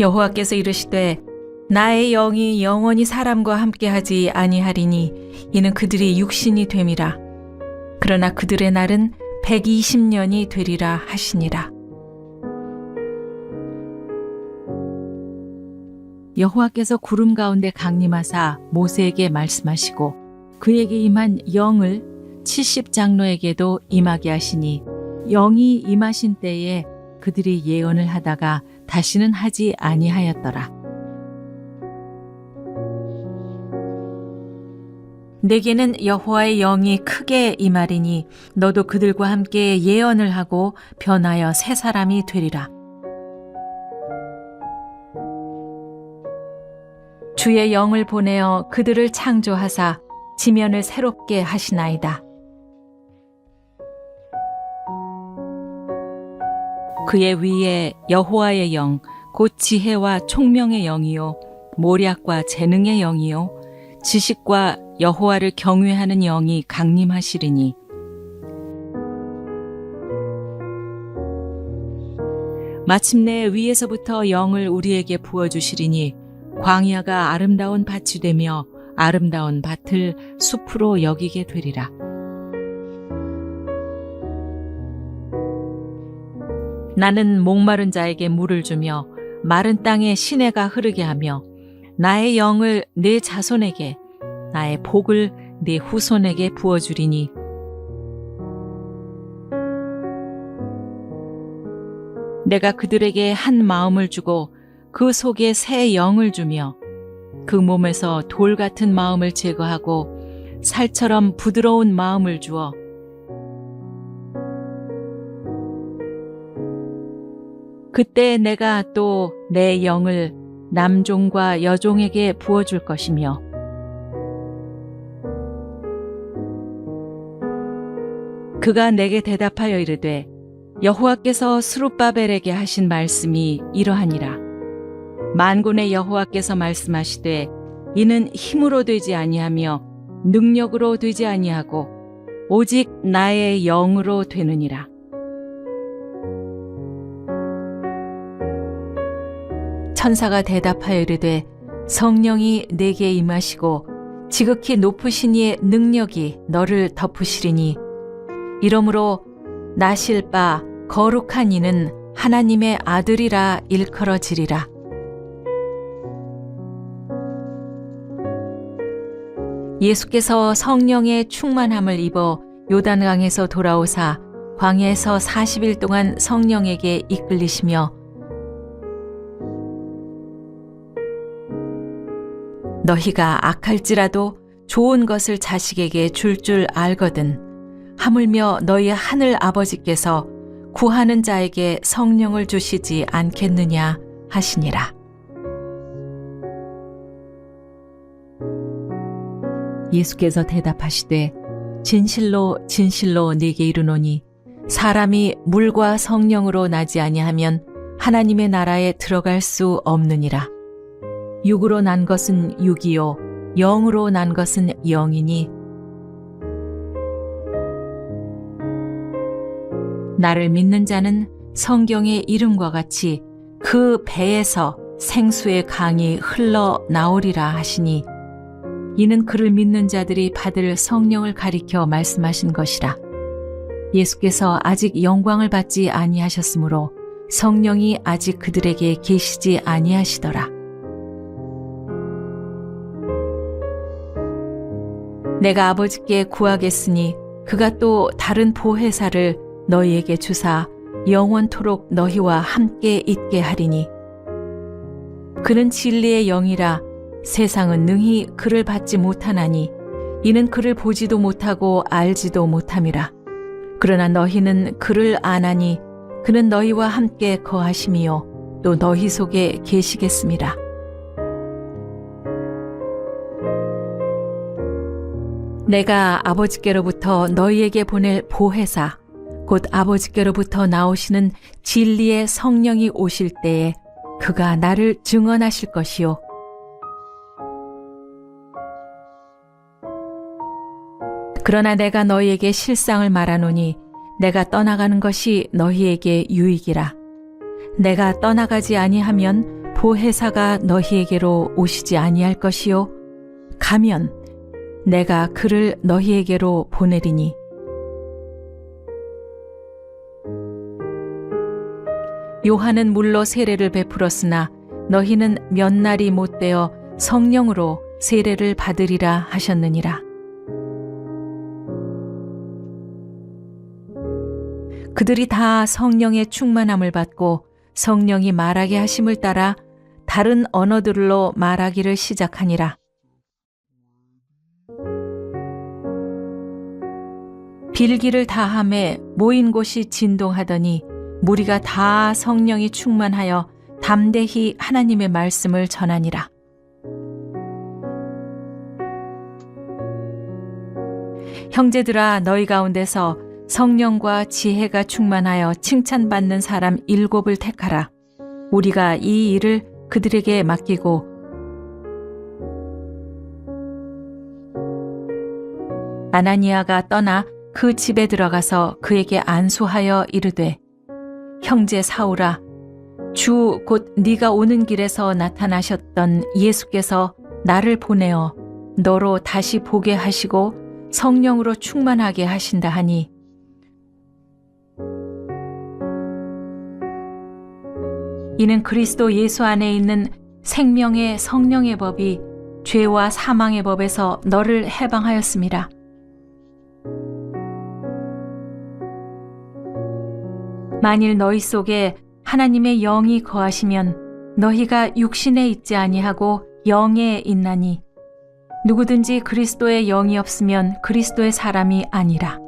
여호와께서 이르시되 나의 영이 영원히 사람과 함께하지 아니하리니 이는 그들이 육신이 됨이라. 그러나 그들의 날은 120년이 되리라 하시니라. 여호와께서 구름 가운데 강림하사 모세에게 말씀하시고 그에게 임한 영을 70장로에게도 임하게 하시니 영이 임하신 때에 그들이 예언을 하다가 다시는 하지 아니하였더라. 내게는 여호와의 영이 크게 임하리니 너도 그들과 함께 예언을 하고 변하여 새 사람이 되리라. 주의 영을 보내어 그들을 창조하사 지면을 새롭게 하시나이다. 그의 위에 여호와의 영, 곧 지혜와 총명의 영이요 모략과 재능의 영이요 지식과 여호와를 경외하는 영이 강림하시리니 마침내 위에서부터 영을 우리에게 부어주시리니 광야가 아름다운 밭이 되며 아름다운 밭을 숲으로 여기게 되리라. 나는 목마른 자에게 물을 주며 마른 땅에 시내가 흐르게 하며 나의 영을 내 자손에게 나의 복을 내 후손에게 부어주리니 내가 그들에게 한 마음을 주고 그 속에 새 영을 주며 그 몸에서 돌 같은 마음을 제거하고 살처럼 부드러운 마음을 주어 그때 내가 또 내 영을 남종과 여종에게 부어줄 것이며 그가 내게 대답하여 이르되 여호와께서 스룹바벨에게 하신 말씀이 이러하니라. 만군의 여호와께서 말씀하시되 이는 힘으로 되지 아니하며 능력으로 되지 아니하고 오직 나의 영으로 되느니라. 천사가 대답하여 이르되 성령이 내게 임하시고 지극히 높으신 이의 능력이 너를 덮으시리니 이러므로 나실 바 거룩한 이는 하나님의 아들이라 일컬어지리라. 예수께서 성령의 충만함을 입어 요단강에서 돌아오사 광야에서 40일 동안 성령에게 이끌리시며 너희가 악할지라도 좋은 것을 자식에게 줄 줄 알거든 하물며 너희 하늘 아버지께서 구하는 자에게 성령을 주시지 않겠느냐 하시니라. 예수께서 대답하시되 진실로 진실로 네게 이르노니 사람이 물과 성령으로 나지 아니하면 하나님의 나라에 들어갈 수 없느니라. 육으로 난 것은 육이요 영으로 난 것은 영이니 나를 믿는 자는 성경의 이름과 같이 그 배에서 생수의 강이 흘러 나오리라 하시니 이는 그를 믿는 자들이 받을 성령을 가리켜 말씀하신 것이라. 예수께서 아직 영광을 받지 아니하셨으므로 성령이 아직 그들에게 계시지 아니하시더라. 내가 아버지께 구하겠으니 그가 또 다른 보혜사를 너희에게 주사 영원토록 너희와 함께 있게 하리니 그는 진리의 영이라 세상은 능히 그를 받지 못하나니 이는 그를 보지도 못하고 알지도 못함이라. 그러나 너희는 그를 아나니 그는 너희와 함께 거하심이요 또 너희 속에 계시겠음이라. 내가 아버지께로부터 너희에게 보낼 보혜사 곧 아버지께로부터 나오시는 진리의 성령이 오실 때에 그가 나를 증언하실 것이요 그러나 내가 너희에게 실상을 말하노니 내가 떠나가는 것이 너희에게 유익이라. 내가 떠나가지 아니하면 보혜사가 너희에게로 오시지 아니할 것이요 가면 내가 그를 너희에게로 보내리니 요한은 물로 세례를 베풀었으나 너희는 몇 날이 못되어 성령으로 세례를 받으리라 하셨느니라. 그들이 다 성령의 충만함을 받고 성령이 말하게 하심을 따라 다른 언어들로 말하기를 시작하니라. 빌기를 다함에 모인 곳이 진동하더니 무리가 다 성령이 충만하여 담대히 하나님의 말씀을 전하니라. 형제들아, 너희 가운데서 성령과 지혜가 충만하여 칭찬받는 사람 7을 택하라. 우리가 이 일을 그들에게 맡기고 아나니아가 떠나 그 집에 들어가서 그에게 안수하여 이르되 형제 사울아, 주 곧 네가 오는 길에서 나타나셨던 예수께서 나를 보내어 너로 다시 보게 하시고 성령으로 충만하게 하신다 하니 이는 그리스도 예수 안에 있는 생명의 성령의 법이 죄와 사망의 법에서 너를 해방하였음이라. 만일 너희 속에 하나님의 영이 거하시면 너희가 육신에 있지 아니하고 영에 있나니 누구든지 그리스도의 영이 없으면 그리스도의 사람이 아니라.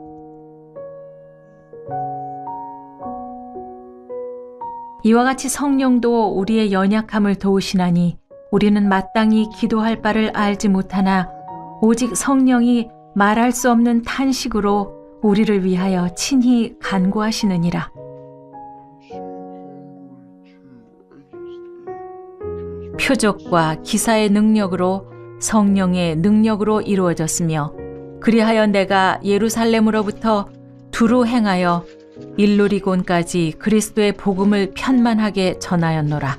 이와 같이 성령도 우리의 연약함을 도우시나니 우리는 마땅히 기도할 바를 알지 못하나 오직 성령이 말할 수 없는 탄식으로 우리를 위하여 친히 간구하시느니라. 표적과 기사의 능력으로 성령의 능력으로 이루어졌으며 그리하여 내가 예루살렘으로부터 두루 행하여 일루리곤까지 그리스도의 복음을 편만하게 전하였노라.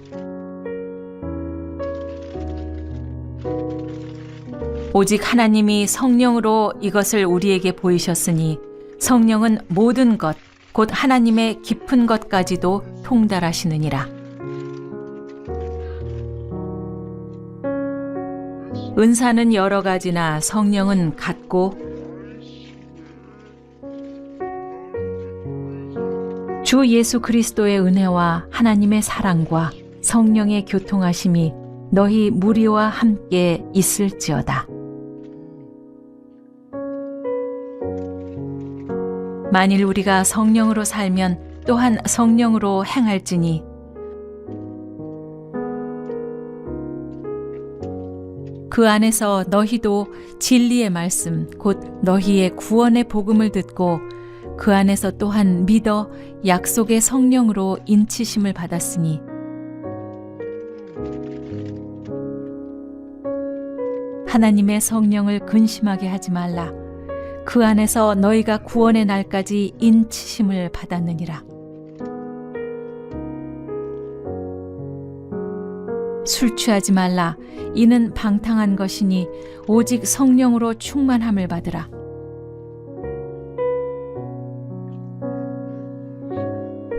오직 하나님이 성령으로 이것을 우리에게 보이셨으니 성령은 모든 것, 곧 하나님의 깊은 것까지도 통달하시느니라. 은사는 여러 가지나 성령은 같고 주 예수 그리스도의 은혜와 하나님의 사랑과 성령의 교통하심이 너희 무리와 함께 있을지어다. 만일 우리가 성령으로 살면 또한 성령으로 행할지니 그 안에서 너희도 진리의 말씀 곧 너희의 구원의 복음을 듣고 그 안에서 또한 믿어 약속의 성령으로 인치심을 받았으니 하나님의 성령을 근심하게 하지 말라. 그 안에서 너희가 구원의 날까지 인치심을 받았느니라. 술 취하지 말라. 이는 방탕한 것이니 오직 성령으로 충만함을 받으라.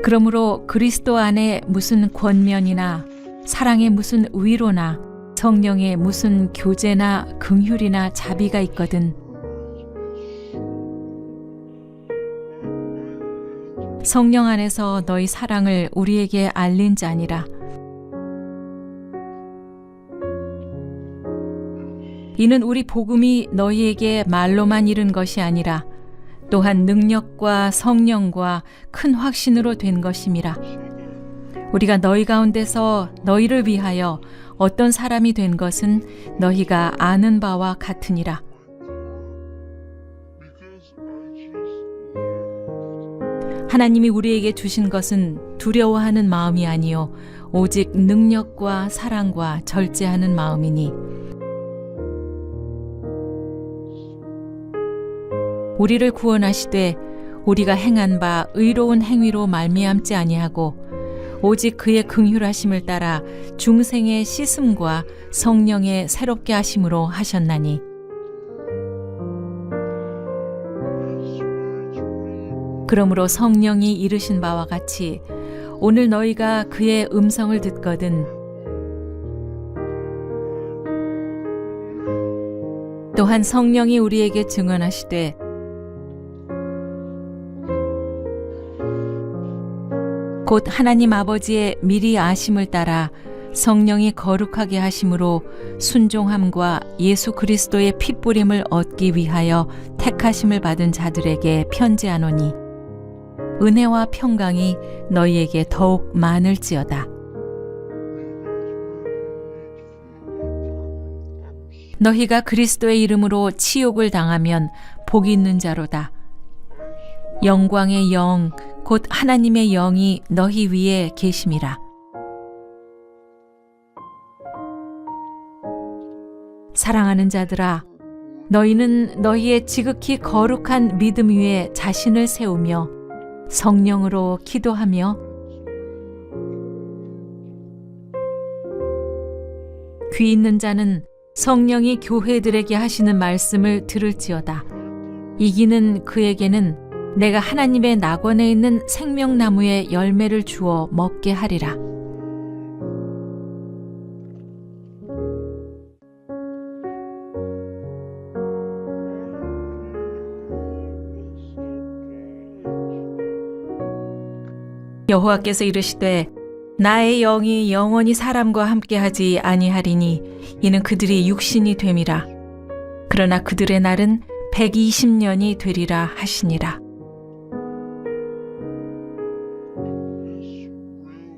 그러므로 그리스도 안에 무슨 권면이나 사랑의 무슨 위로나 성령의 무슨 교제나 긍휼이나 자비가 있거든 성령 안에서 너희 사랑을 우리에게 알린 자니라. 이는 우리 복음이 너희에게 말로만 이른 것이 아니라 또한 능력과 성령과 큰 확신으로 된 것임이라. 우리가 너희 가운데서 너희를 위하여 어떤 사람이 된 것은 너희가 아는 바와 같으니라. 하나님이 우리에게 주신 것은 두려워하는 마음이 아니요 오직 능력과 사랑과 절제하는 마음이니 우리를 구원하시되 우리가 행한 바 의로운 행위로 말미암지 아니하고 오직 그의 긍휼하심을 따라 중생의 씻음과 성령의 새롭게 하심으로 하셨나니 그러므로 성령이 이르신 바와 같이 오늘 너희가 그의 음성을 듣거든 또한 성령이 우리에게 증언하시되 곧 하나님 아버지의 미리 아심을 따라 성령이 거룩하게 하심으로 순종함과 예수 그리스도의 핏부림을 얻기 위하여 택하심을 받은 자들에게 편지하노니 은혜와 평강이 너희에게 더욱 많을지어다. 너희가 그리스도의 이름으로 치욕을 당하면 복이 있는 자로다. 영광의 영 곧 하나님의 영이 너희 위에 계심이라. 사랑하는 자들아, 너희는 너희의 지극히 거룩한 믿음 위에 자신을 세우며 성령으로 기도하며 귀 있는 자는 성령이 교회들에게 하시는 말씀을 들을지어다. 이기는 그에게는 내가 하나님의 낙원에 있는 생명나무의 열매를 주어 먹게 하리라. 여호와께서 이르시되 나의 영이 영원히 사람과 함께하지 아니하리니 이는 그들이 육신이 됨이라. 그러나 그들의 날은 120년이 되리라 하시니라.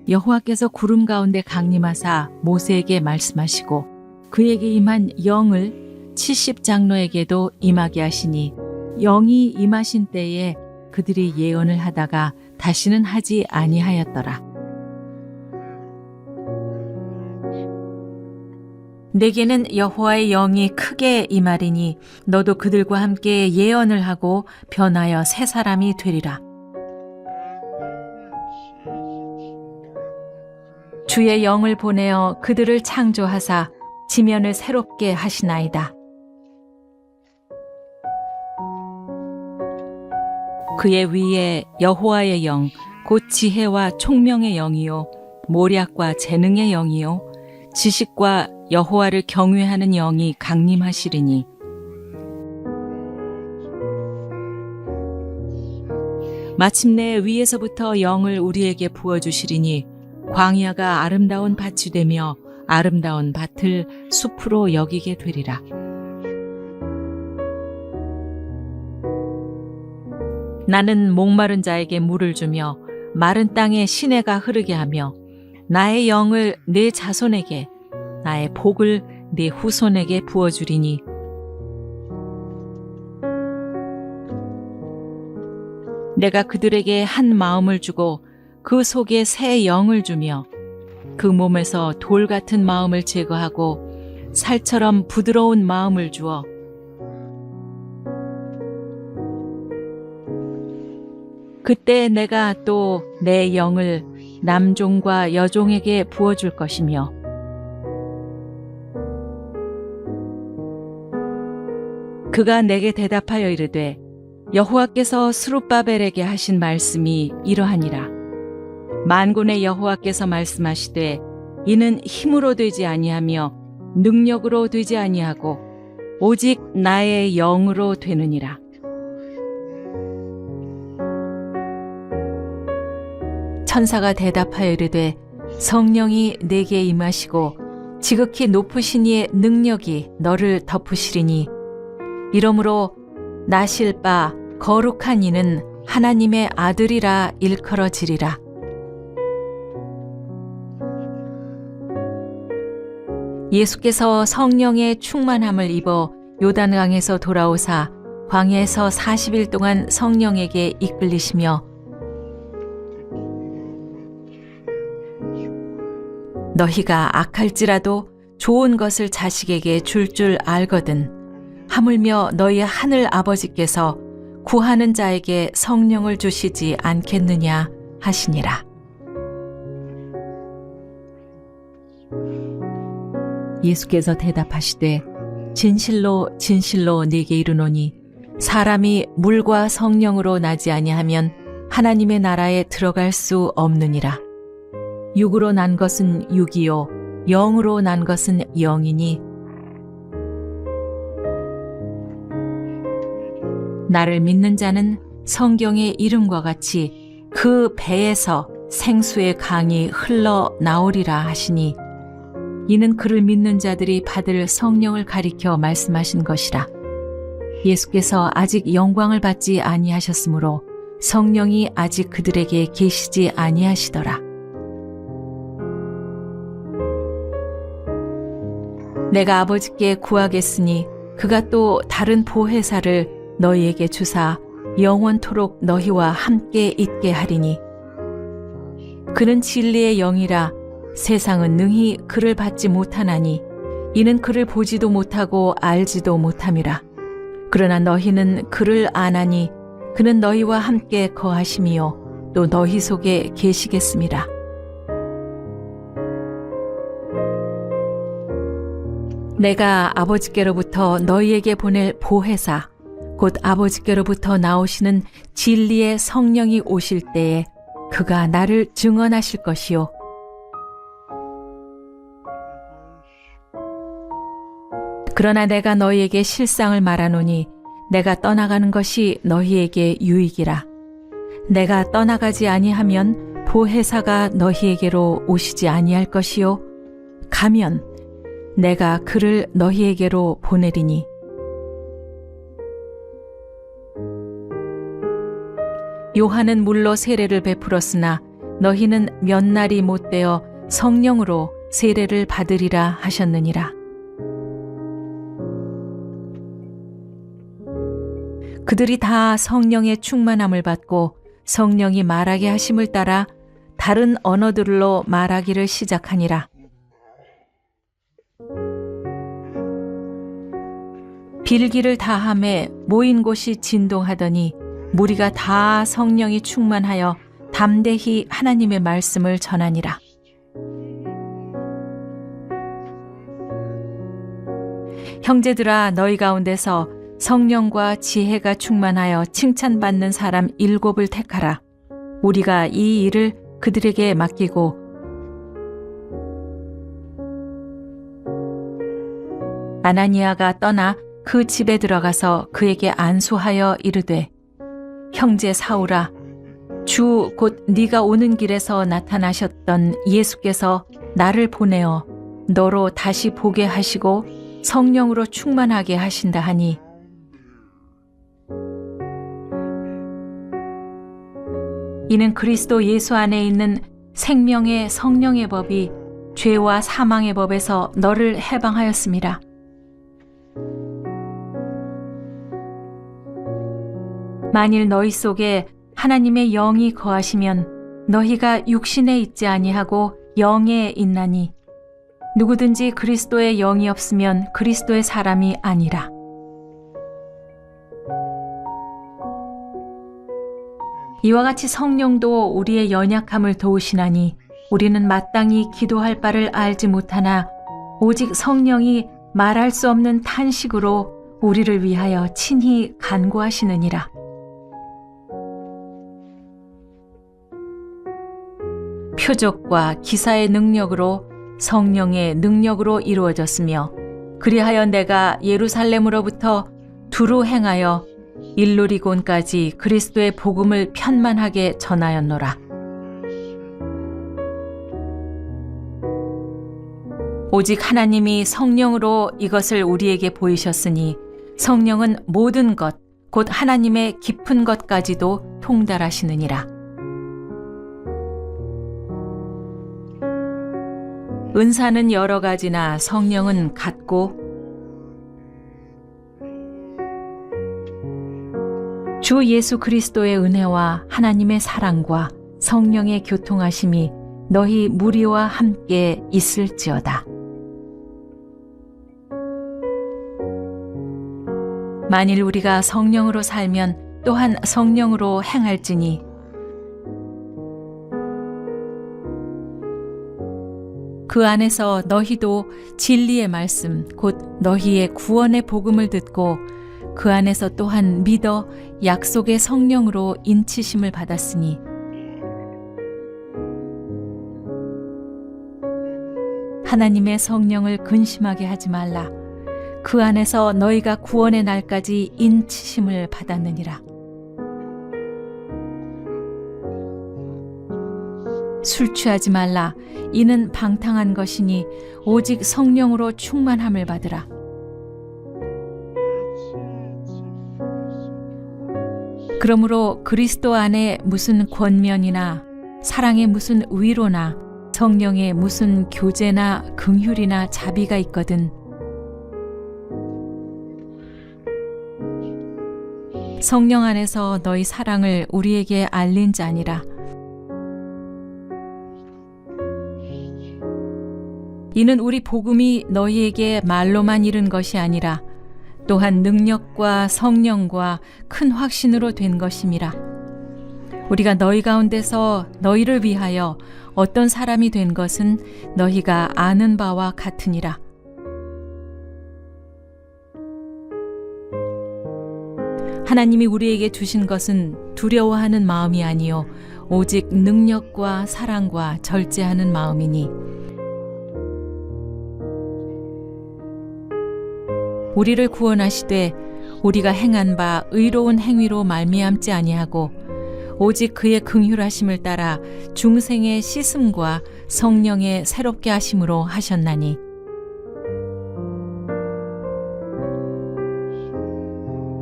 여호와께서 구름 가운데 강림하사 모세에게 말씀하시고 그에게 임한 영을 70장로에게도 임하게 하시니 영이 임하신 때에 그들이 예언을 하다가 다시는 하지 아니하였더라. 내게는 여호와의 영이 크게 임하리니 너도 그들과 함께 예언을 하고 변하여 새 사람이 되리라. 주의 영을 보내어 그들을 창조하사 지면을 새롭게 하시나이다. 그의 위에 여호와의 영, 곧 지혜와 총명의 영이요 모략과 재능의 영이요 지식과 여호와를 경외하는 영이 강림하시리니 마침내 위에서부터 영을 우리에게 부어주시리니 광야가 아름다운 밭이 되며 아름다운 밭을 숲으로 여기게 되리라. 나는 목마른 자에게 물을 주며 마른 땅에 시내가 흐르게 하며 나의 영을 내 자손에게 나의 복을 내 후손에게 부어주리니 내가 그들에게 한 마음을 주고 그 속에 새 영을 주며 그 몸에서 돌 같은 마음을 제거하고 살처럼 부드러운 마음을 주어 그때 내가 또 내 영을 남종과 여종에게 부어줄 것이며 그가 내게 대답하여 이르되 여호와께서 스룹바벨에게 하신 말씀이 이러하니라. 만군의 여호와께서 말씀하시되 이는 힘으로 되지 아니하며 능력으로 되지 아니하고 오직 나의 영으로 되느니라. 천사가 대답하여 이르되 성령이 내게 임하시고 지극히 높으신 이의 능력이 너를 덮으시리니 이러므로 나실 바 거룩한 이는 하나님의 아들이라 일컬어지리라. 예수께서 성령의 충만함을 입어 요단강에서 돌아오사 광야에서 40일 동안 성령에게 이끌리시며 너희가 악할지라도 좋은 것을 자식에게 줄 줄 알거든 하물며 너희 하늘 아버지께서 구하는 자에게 성령을 주시지 않겠느냐 하시니라. 예수께서 대답하시되 진실로 진실로 네게 이르노니 사람이 물과 성령으로 나지 아니하면 하나님의 나라에 들어갈 수 없느니라. 육으로 난 것은 육이요 영으로 난 것은 영이니 나를 믿는 자는 성경의 이름과 같이 그 배에서 생수의 강이 흘러 나오리라 하시니 이는 그를 믿는 자들이 받을 성령을 가리켜 말씀하신 것이라. 예수께서 아직 영광을 받지 아니하셨으므로 성령이 아직 그들에게 계시지 아니하시더라. 내가 아버지께 구하겠으니 그가 또 다른 보혜사를 너희에게 주사 영원토록 너희와 함께 있게 하리니 그는 진리의 영이라 세상은 능히 그를 받지 못하나니 이는 그를 보지도 못하고 알지도 못함이라. 그러나 너희는 그를 아나니 그는 너희와 함께 거하심이요 또 너희 속에 계시겠음이라. 내가 아버지께로부터 너희에게 보낼 보혜사 곧 아버지께로부터 나오시는 진리의 성령이 오실 때에 그가 나를 증언하실 것이요 그러나 내가 너희에게 실상을 말하노니 내가 떠나가는 것이 너희에게 유익이라. 내가 떠나가지 아니하면 보혜사가 너희에게로 오시지 아니할 것이요 가면 내가 그를 너희에게로 보내리니 요한은 물로 세례를 베풀었으나 너희는 몇 날이 못되어 성령으로 세례를 받으리라 하셨느니라. 그들이 다 성령의 충만함을 받고 성령이 말하게 하심을 따라 다른 언어들로 말하기를 시작하니라. 빌기를 다함에 모인 곳이 진동하더니 무리가 다 성령이 충만하여 담대히 하나님의 말씀을 전하니라. 형제들아 너희 가운데서 성령과 지혜가 충만하여 칭찬받는 사람 7을 택하라. 우리가 이 일을 그들에게 맡기고 아나니아가 떠나 그 집에 들어가서 그에게 안수하여 이르되 형제 사울아 주 곧 네가 오는 길에서 나타나셨던 예수께서 나를 보내어 너로 다시 보게 하시고 성령으로 충만하게 하신다 하니 이는 그리스도 예수 안에 있는 생명의 성령의 법이 죄와 사망의 법에서 너를 해방하였음이라. 만일 너희 속에 하나님의 영이 거하시면 너희가 육신에 있지 아니하고 영에 있나니 누구든지 그리스도의 영이 없으면 그리스도의 사람이 아니라. 이와 같이 성령도 우리의 연약함을 도우시나니 우리는 마땅히 기도할 바를 알지 못하나 오직 성령이 말할 수 없는 탄식으로 우리를 위하여 친히 간구하시느니라. 표적과 기사의 능력으로 성령의 능력으로 이루어졌으며 그리하여 내가 예루살렘으로부터 두루 행하여 일루리곤까지 그리스도의 복음을 편만하게 전하였노라. 오직 하나님이 성령으로 이것을 우리에게 보이셨으니 성령은 모든 것, 곧 하나님의 깊은 것까지도 통달하시느니라. 은사는 여러 가지나 성령은 같고 주 예수 그리스도의 은혜와 하나님의 사랑과 성령의 교통하심이 너희 무리와 함께 있을지어다. 만일 우리가 성령으로 살면 또한 성령으로 행할지니 그 안에서 너희도 진리의 말씀 곧 너희의 구원의 복음을 듣고 그 안에서 또한 믿어 약속의 성령으로 인치심을 받았으니 하나님의 성령을 근심하게 하지 말라. 그 안에서 너희가 구원의 날까지 인치심을 받았느니라. 술 취하지 말라. 이는 방탕한 것이니 오직 성령으로 충만함을 받으라. 그러므로 그리스도 안에 무슨 권면이나 사랑의 무슨 위로나 성령의 무슨 교제나 긍휼이나 자비가 있거든 성령 안에서 너희 사랑을 우리에게 알린 자니라. 이는 우리 복음이 너희에게 말로만 이른 것이 아니라 또한 능력과 성령과 큰 확신으로 된 것임이라. 우리가 너희 가운데서 너희를 위하여 어떤 사람이 된 것은 너희가 아는 바와 같으니라. 하나님이 우리에게 주신 것은 두려워하는 마음이 아니요 오직 능력과 사랑과 절제하는 마음이니 우리를 구원하시되 우리가 행한 바 의로운 행위로 말미암지 아니하고 오직 그의 긍휼하심을 따라 중생의 씻음과 성령의 새롭게 하심으로 하셨나니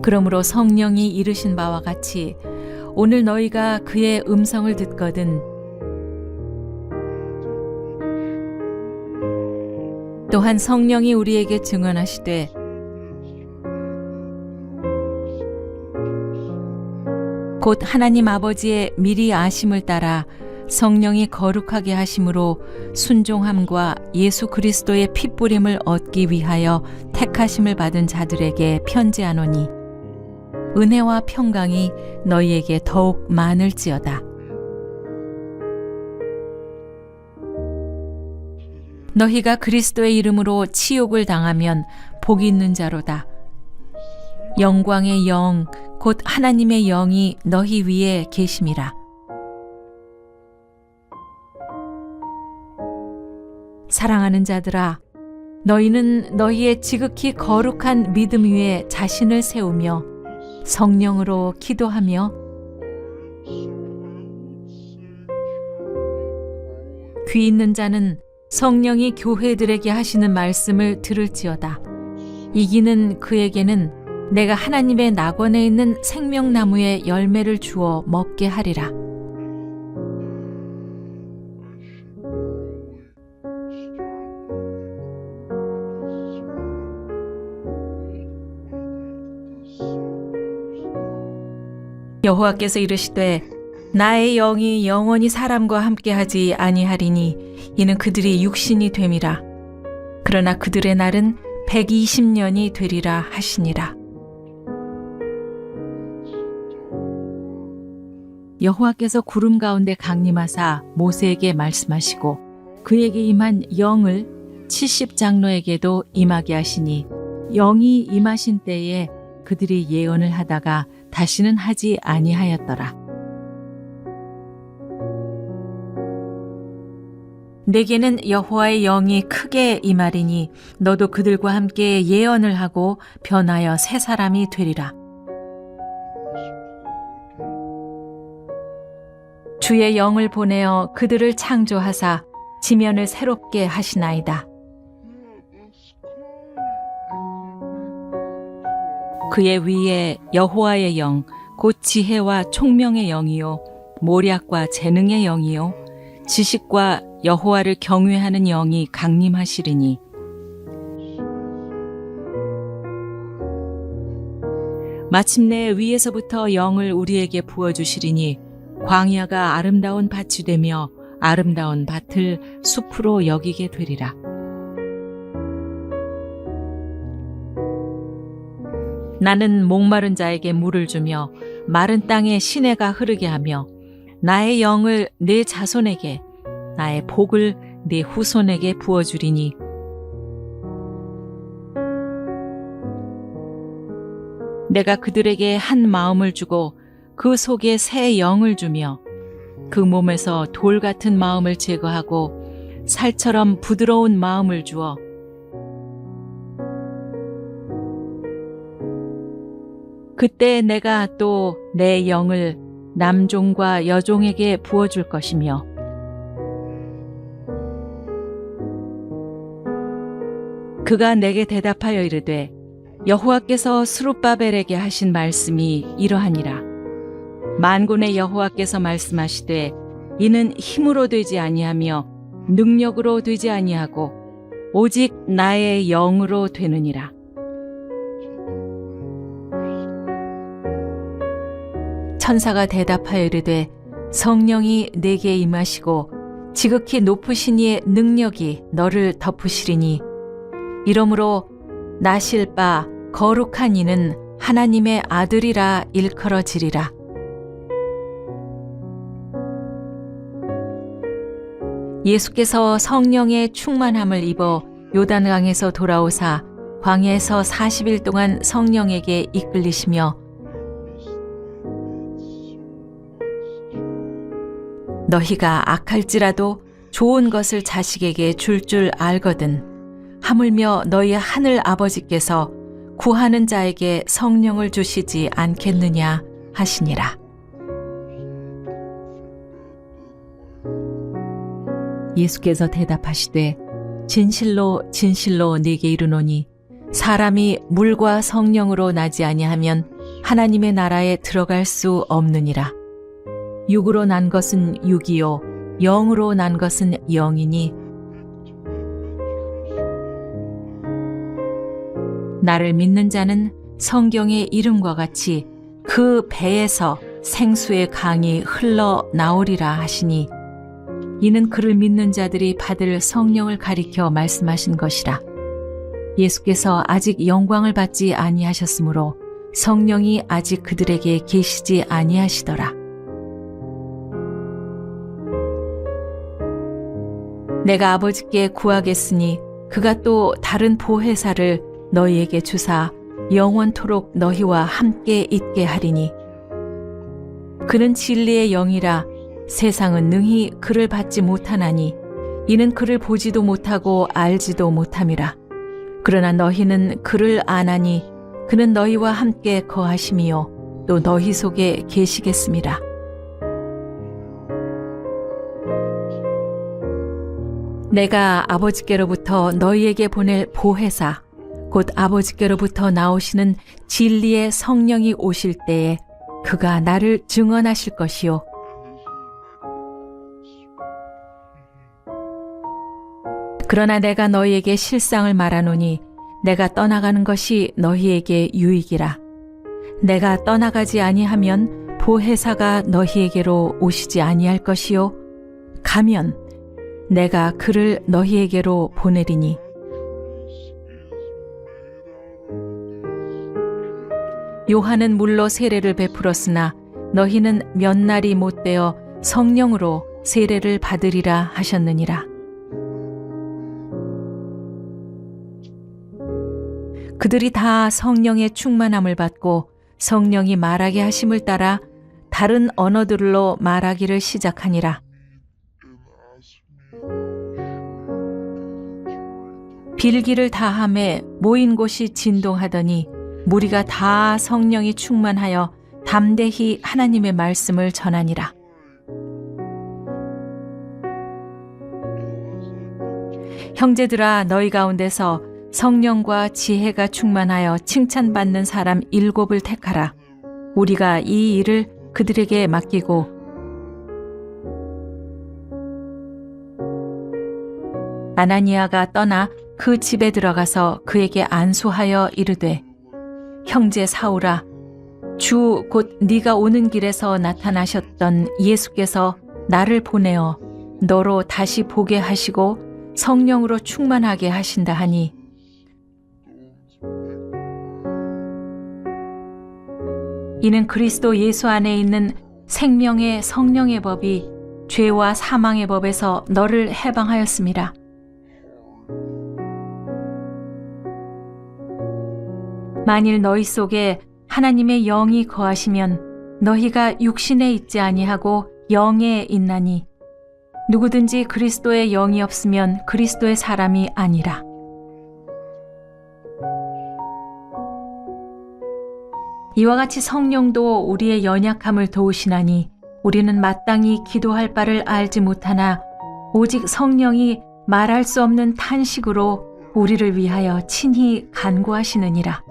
그러므로 성령이 이르신 바와 같이 오늘 너희가 그의 음성을 듣거든 또한 성령이 우리에게 증언하시되 곧 하나님 아버지의 미리 아심을 따라 성령이 거룩하게 하심으로 순종함과 예수 그리스도의 핏부림을 얻기 위하여 택하심을 받은 자들에게 편지하노니 은혜와 평강이 너희에게 더욱 많을지어다. 너희가 그리스도의 이름으로 치욕을 당하면 복이 있는 자로다. 영광의 영 곧 하나님의 영이 너희 위에 계심이라. 사랑하는 자들아, 너희는 너희의 지극히 거룩한 믿음 위에 자신을 세우며 성령으로 기도하며 귀 있는 자는 성령이 교회들에게 하시는 말씀을 들을지어다. 이기는 그에게는 내가 하나님의 낙원에 있는 생명나무의 열매를 주어 먹게 하리라. 여호와께서 이르시되 나의 영이 영원히 사람과 함께하지 아니하리니 이는 그들이 육신이 됨이라. 그러나 그들의 날은 120년이 되리라 하시니라. 여호와께서 구름 가운데 강림하사 모세에게 말씀하시고 그에게 임한 영을 70장로에게도 임하게 하시니 영이 임하신 때에 그들이 예언을 하다가 다시는 하지 아니하였더라. 내게는 여호와의 영이 크게 임하리니 너도 그들과 함께 예언을 하고 변하여 새 사람이 되리라. 주의 영을 보내어 그들을 창조하사 지면을 새롭게 하시나이다. 그의 위에 여호와의 영, 곧 지혜와 총명의 영이요 모략과 재능의 영이요 지식과 여호와를 경외하는 영이 강림하시리니 마침내 위에서부터 영을 우리에게 부어주시리니 광야가 아름다운 밭이 되며 아름다운 밭을 숲으로 여기게 되리라. 나는 목마른 자에게 물을 주며 마른 땅에 시내가 흐르게 하며 나의 영을 내 자손에게 나의 복을 네 후손에게 부어주리니 내가 그들에게 한 마음을 주고 그 속에 새 영을 주며 그 몸에서 돌 같은 마음을 제거하고 살처럼 부드러운 마음을 주어 그때 내가 또 내 영을 남종과 여종에게 부어줄 것이며 그가 내게 대답하여 이르되 여호와께서 스룹바벨에게 하신 말씀이 이러하니라. 만군의 여호와께서 말씀하시되 이는 힘으로 되지 아니하며 능력으로 되지 아니하고 오직 나의 영으로 되느니라. 천사가 대답하여 이르되 성령이 내게 임하시고 지극히 높으신 이의 능력이 너를 덮으시리니 이러므로 나실 바 거룩한 이는 하나님의 아들이라 일컬어지리라. 예수께서 성령의 충만함을 입어 요단강에서 돌아오사 광야에서 40일 동안 성령에게 이끌리시며 너희가 악할지라도 좋은 것을 자식에게 줄 알거든 하물며 너희 하늘 아버지께서 구하는 자에게 성령을 주시지 않겠느냐 하시니라. 예수께서 대답하시되 진실로 진실로 네게 이르노니 사람이 물과 성령으로 나지 아니하면 하나님의 나라에 들어갈 수 없느니라. 육으로 난 것은 육이요 영으로 난 것은 영이니 나를 믿는 자는 성경의 이름과 같이 그 배에서 생수의 강이 흘러 나오리라 하시니 이는 그를 믿는 자들이 받을 성령을 가리켜 말씀하신 것이라. 예수께서 아직 영광을 받지 아니하셨으므로 성령이 아직 그들에게 계시지 아니하시더라. 내가 아버지께 구하겠으니 그가 또 다른 보혜사를 너희에게 주사 영원토록 너희와 함께 있게 하리니 그는 진리의 영이라 세상은 능히 그를 받지 못하나니 이는 그를 보지도 못하고 알지도 못함이라. 그러나 너희는 그를 아나니 그는 너희와 함께 거하심이요 또 너희 속에 계시겠음이라. 내가 아버지께로부터 너희에게 보낼 보혜사 곧 아버지께로부터 나오시는 진리의 성령이 오실 때에 그가 나를 증언하실 것이요 그러나 내가 너희에게 실상을 말하노니 내가 떠나가는 것이 너희에게 유익이라. 내가 떠나가지 아니하면 보혜사가 너희에게로 오시지 아니할 것이요 가면 내가 그를 너희에게로 보내리니 요한은 물로 세례를 베풀었으나 너희는 몇 날이 못되어 성령으로 세례를 받으리라 하셨느니라. 그들이 다 성령의 충만함을 받고 성령이 말하게 하심을 따라 다른 언어들로 말하기를 시작하니라. 빌기를 다함에 모인 곳이 진동하더니 무리가 다 성령이 충만하여 담대히 하나님의 말씀을 전하니라. 형제들아 너희 가운데서 성령과 지혜가 충만하여 칭찬받는 사람 7을 택하라. 우리가 이 일을 그들에게 맡기고 아나니아가 떠나 그 집에 들어가서 그에게 안수하여 이르되 형제 사울아 주 곧 네가 오는 길에서 나타나셨던 예수께서 나를 보내어 너로 다시 보게 하시고 성령으로 충만하게 하신다 하니 이는 그리스도 예수 안에 있는 생명의 성령의 법이 죄와 사망의 법에서 너를 해방하였음이라. 만일 너희 속에 하나님의 영이 거하시면 너희가 육신에 있지 아니하고 영에 있나니 누구든지 그리스도의 영이 없으면 그리스도의 사람이 아니라. 이와 같이 성령도 우리의 연약함을 도우시나니 우리는 마땅히 기도할 바를 알지 못하나 오직 성령이 말할 수 없는 탄식으로 우리를 위하여 친히 간구하시느니라.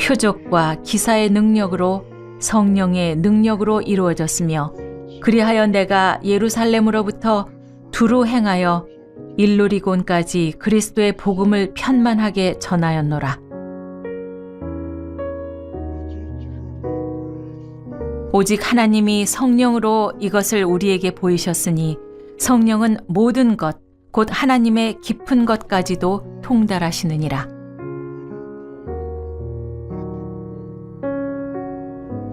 표적과 기사의 능력으로 성령의 능력으로 이루어졌으며 그리하여 내가 예루살렘으로부터 두루 행하여 일루리곤까지 그리스도의 복음을 편만하게 전하였노라. 오직 하나님이 성령으로 이것을 우리에게 보이셨으니 성령은 모든 것, 곧 하나님의 깊은 것까지도 통달하시느니라.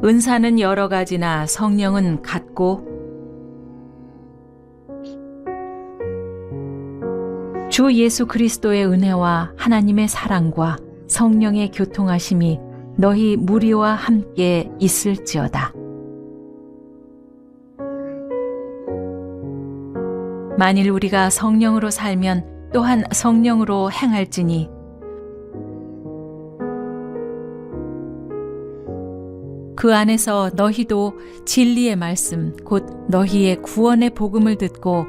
은사는 여러 가지나 성령은 같고 주 예수 그리스도의 은혜와 하나님의 사랑과 성령의 교통하심이 너희 무리와 함께 있을지어다. 만일 우리가 성령으로 살면 또한 성령으로 행할지니 그 안에서 너희도 진리의 말씀 곧 너희의 구원의 복음을 듣고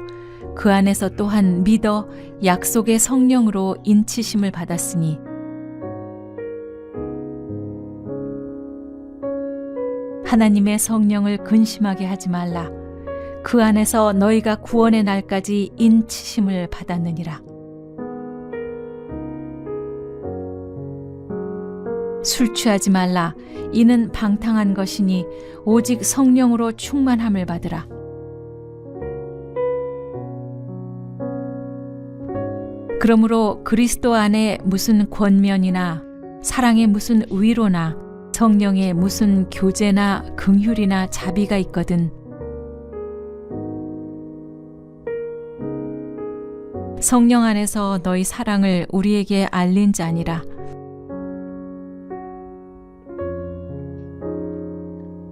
그 안에서 또한 믿어 약속의 성령으로 인치심을 받았으니 하나님의 성령을 근심하게 하지 말라. 그 안에서 너희가 구원의 날까지 인치심을 받았느니라. 술 취하지 말라. 이는 방탕한 것이니 오직 성령으로 충만함을 받으라. 그러므로 그리스도 안에 무슨 권면이나 사랑의 무슨 위로나 성령의 무슨 교제나 긍휼이나 자비가 있거든 성령 안에서 너희 사랑을 우리에게 알린 자니라.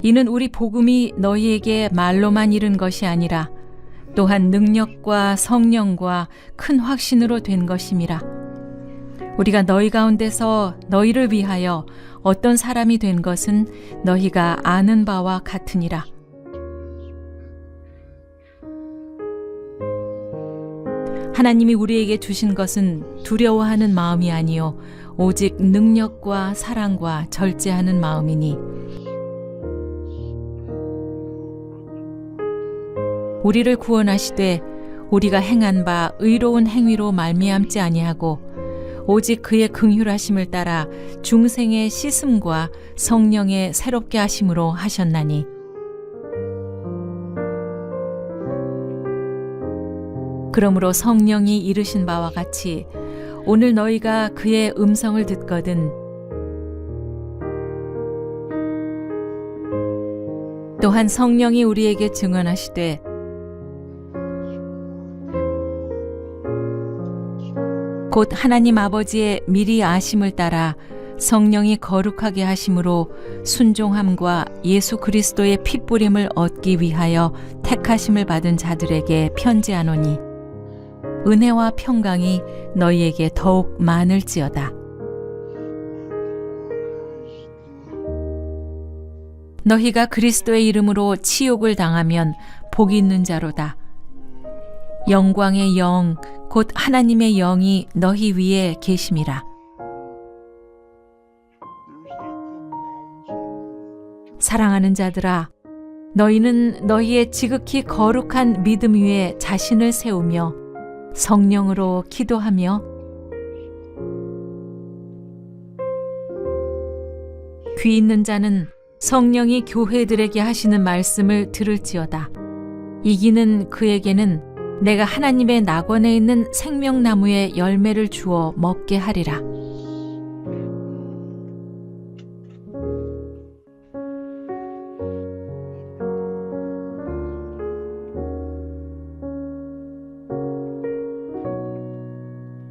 이는 우리 복음이 너희에게 말로만 이른 것이 아니라 또한 능력과 성령과 큰 확신으로 된 것임이라. 우리가 너희 가운데서 너희를 위하여 어떤 사람이 된 것은 너희가 아는 바와 같으니라. 하나님이 우리에게 주신 것은 두려워하는 마음이 아니요 오직 능력과 사랑과 절제하는 마음이니 우리를 구원하시되 우리가 행한 바 의로운 행위로 말미암지 아니하고 오직 그의 긍휼하심을 따라 중생의 씻음과 성령의 새롭게 하심으로 하셨나니 그러므로 성령이 이르신 바와 같이 오늘 너희가 그의 음성을 듣거든 또한 성령이 우리에게 증언하시되 곧 하나님 아버지의 미리 아심을 따라 성령이 거룩하게 하심으로 순종함과 예수 그리스도의 핏부림을 얻기 위하여 택하심을 받은 자들에게 편지하노니 은혜와 평강이 너희에게 더욱 많을지어다. 너희가 그리스도의 이름으로 치욕을 당하면 복이 있는 자로다. 영광의 영 곧 하나님의 영이 너희 위에 계심이라. 사랑하는 자들아, 너희는 너희의 지극히 거룩한 믿음 위에 자신을 세우며 성령으로 기도하며 귀 있는 자는 성령이 교회들에게 하시는 말씀을 들을지어다. 이기는 그에게는 내가 하나님의 낙원에 있는 생명나무의 열매를 주어 먹게 하리라.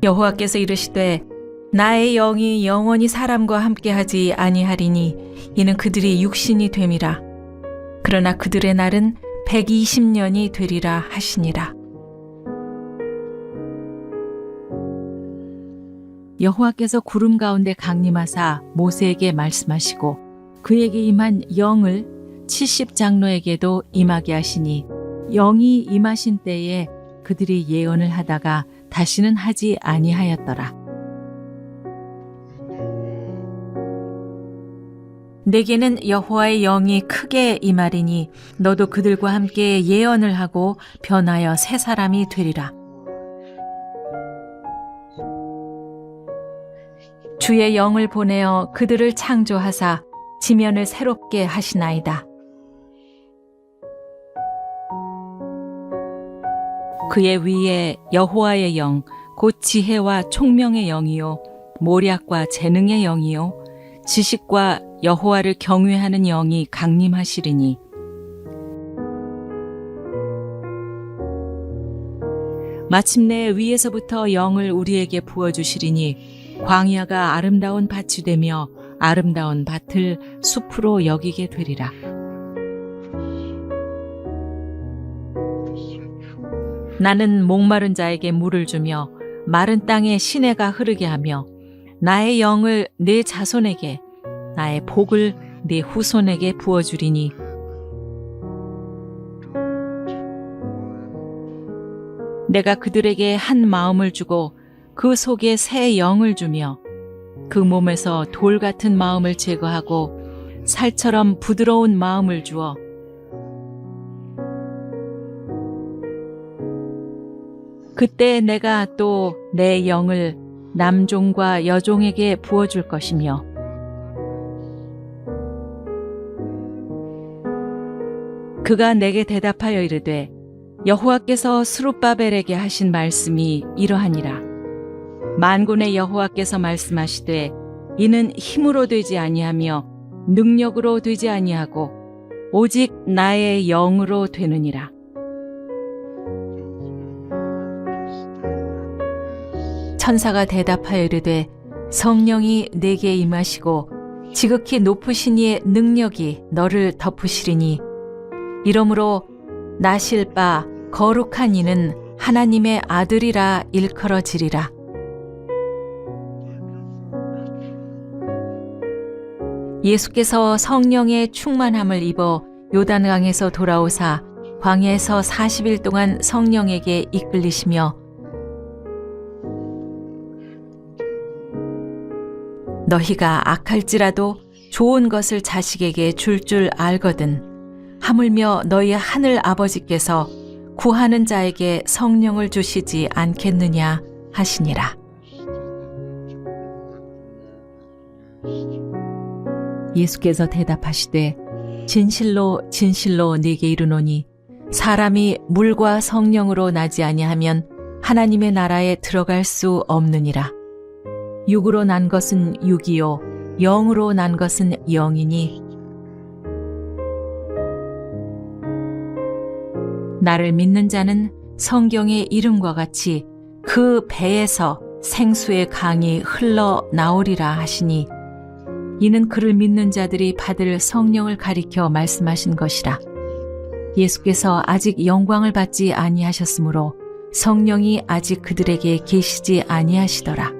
여호와께서 이르시되 나의 영이 영원히 사람과 함께하지 아니하리니 이는 그들이 육신이 됨이라. 그러나 그들의 날은 120년이 되리라 하시니라. 여호와께서 구름 가운데 강림하사 모세에게 말씀하시고 그에게 임한 영을 70장로에게도 임하게 하시니 영이 임하신 때에 그들이 예언을 하다가 다시는 하지 아니하였더라. 내게는 여호와의 영이 크게 임하리니 너도 그들과 함께 예언을 하고 변하여 새 사람이 되리라. 주의 영을 보내어 그들을 창조하사 지면을 새롭게 하시나이다. 그의 위에 여호와의 영, 곧 지혜와 총명의 영이요 모략과 재능의 영이요 지식과 여호와를 경외하는 영이 강림하시리니 마침내 위에서부터 영을 우리에게 부어주시리니 광야가 아름다운 밭이 되며 아름다운 밭을 숲으로 여기게 되리라. 나는 목마른 자에게 물을 주며 마른 땅에 시내가 흐르게 하며 나의 영을 내 자손에게 나의 복을 내 후손에게 부어주리니 내가 그들에게 한 마음을 주고 그 속에 새 영을 주며 그 몸에서 돌 같은 마음을 제거하고 살처럼 부드러운 마음을 주어 그때 내가 또 내 영을 남종과 여종에게 부어줄 것이며 그가 내게 대답하여 이르되 여호와께서 스룹바벨에게 하신 말씀이 이러하니라. 만군의 여호와께서 말씀하시되 이는 힘으로 되지 아니하며 능력으로 되지 아니하고 오직 나의 영으로 되느니라. 천사가 대답하여 이르되 성령이 내게 임하시고 지극히 높으신 이의 능력이 너를 덮으시리니 이러므로 나실 바 거룩한 이는 하나님의 아들이라 일컬어지리라. 예수께서 성령의 충만함을 입어 요단강에서 돌아오사 광야에서 40일 동안 성령에게 이끌리시며 너희가 악할지라도 좋은 것을 자식에게 줄 줄 알거든 하물며 너희 하늘 아버지께서 구하는 자에게 성령을 주시지 않겠느냐 하시니라. 예수께서 대답하시되 진실로 진실로 네게 이르노니 사람이 물과 성령으로 나지 아니하면 하나님의 나라에 들어갈 수 없느니라. 육으로 난 것은 육이요 영으로 난 것은 영이니 나를 믿는 자는 성경의 이름과 같이 그 배에서 생수의 강이 흘러 나오리라 하시니 이는 그를 믿는 자들이 받을 성령을 가리켜 말씀하신 것이라. 예수께서 아직 영광을 받지 아니하셨으므로 성령이 아직 그들에게 계시지 아니하시더라.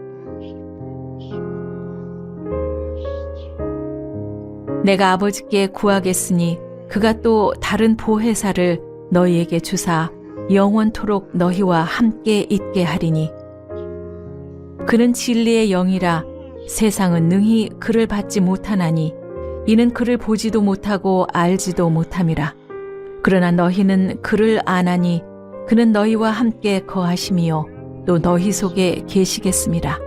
내가 아버지께 구하겠으니 그가 또 다른 보혜사를 너희에게 주사 영원토록 너희와 함께 있게 하리니 그는 진리의 영이라 세상은 능히 그를 받지 못하나니 이는 그를 보지도 못하고 알지도 못함이라. 그러나 너희는 그를 아나니 그는 너희와 함께 거하심이요 또 너희 속에 계시겠음이라.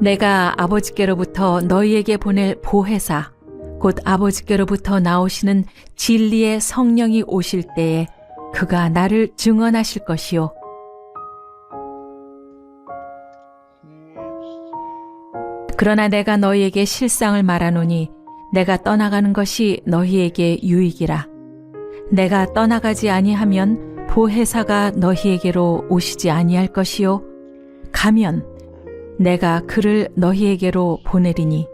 내가 아버지께로부터 너희에게 보낼 보혜사 곧 아버지께로부터 나오시는 진리의 성령이 오실 때에 그가 나를 증언하실 것이요 그러나 내가 너희에게 실상을 말하노니 내가 떠나가는 것이 너희에게 유익이라. 내가 떠나가지 아니하면 보혜사가 너희에게로 오시지 아니할 것이요 가면 내가 그를 너희에게로 보내리니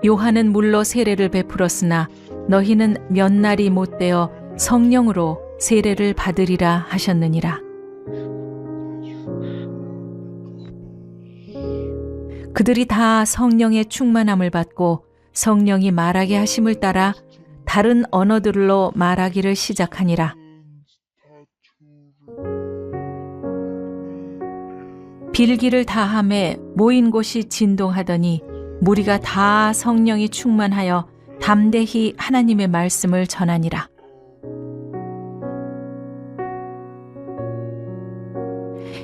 요한은 물로 세례를 베풀었으나 너희는 몇 날이 못되어 성령으로 세례를 받으리라 하셨느니라. 그들이 다 성령의 충만함을 받고 성령이 말하게 하심을 따라 다른 언어들로 말하기를 시작하니라. 빌기를 다함에 모인 곳이 진동하더니 무리가 다 성령이 충만하여 담대히 하나님의 말씀을 전하니라.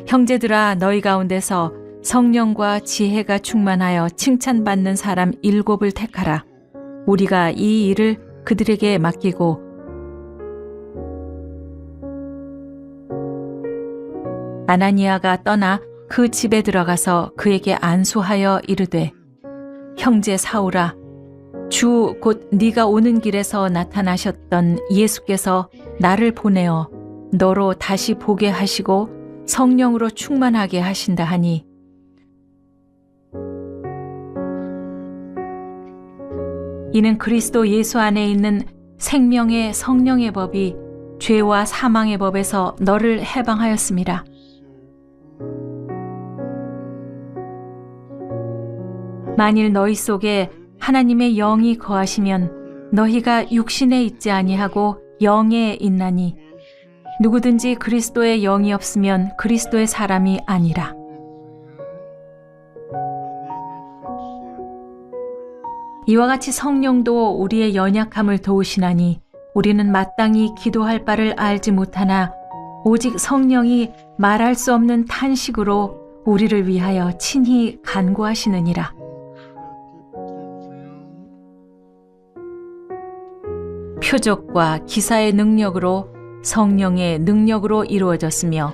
형제들아, 너희 가운데서 성령과 지혜가 충만하여 칭찬받는 사람 7을 택하라. 우리가 이 일을 그들에게 맡기고 아나니아가 떠나 그 집에 들어가서 그에게 안수하여 이르되 형제 사울아, 주 곧 네가 오는 길에서 나타나셨던 예수께서 나를 보내어 너로 다시 보게 하시고 성령으로 충만하게 하신다 하니 이는 그리스도 예수 안에 있는 생명의 성령의 법이 죄와 사망의 법에서 너를 해방하였습니다. 만일 너희 속에 하나님의 영이 거하시면 너희가 육신에 있지 아니하고 영에 있나니 누구든지 그리스도의 영이 없으면 그리스도의 사람이 아니라. 이와 같이 성령도 우리의 연약함을 도우시나니 우리는 마땅히 기도할 바를 알지 못하나 오직 성령이 말할 수 없는 탄식으로 우리를 위하여 친히 간구하시느니라. 표적과 기사의 능력으로 성령의 능력으로 이루어졌으며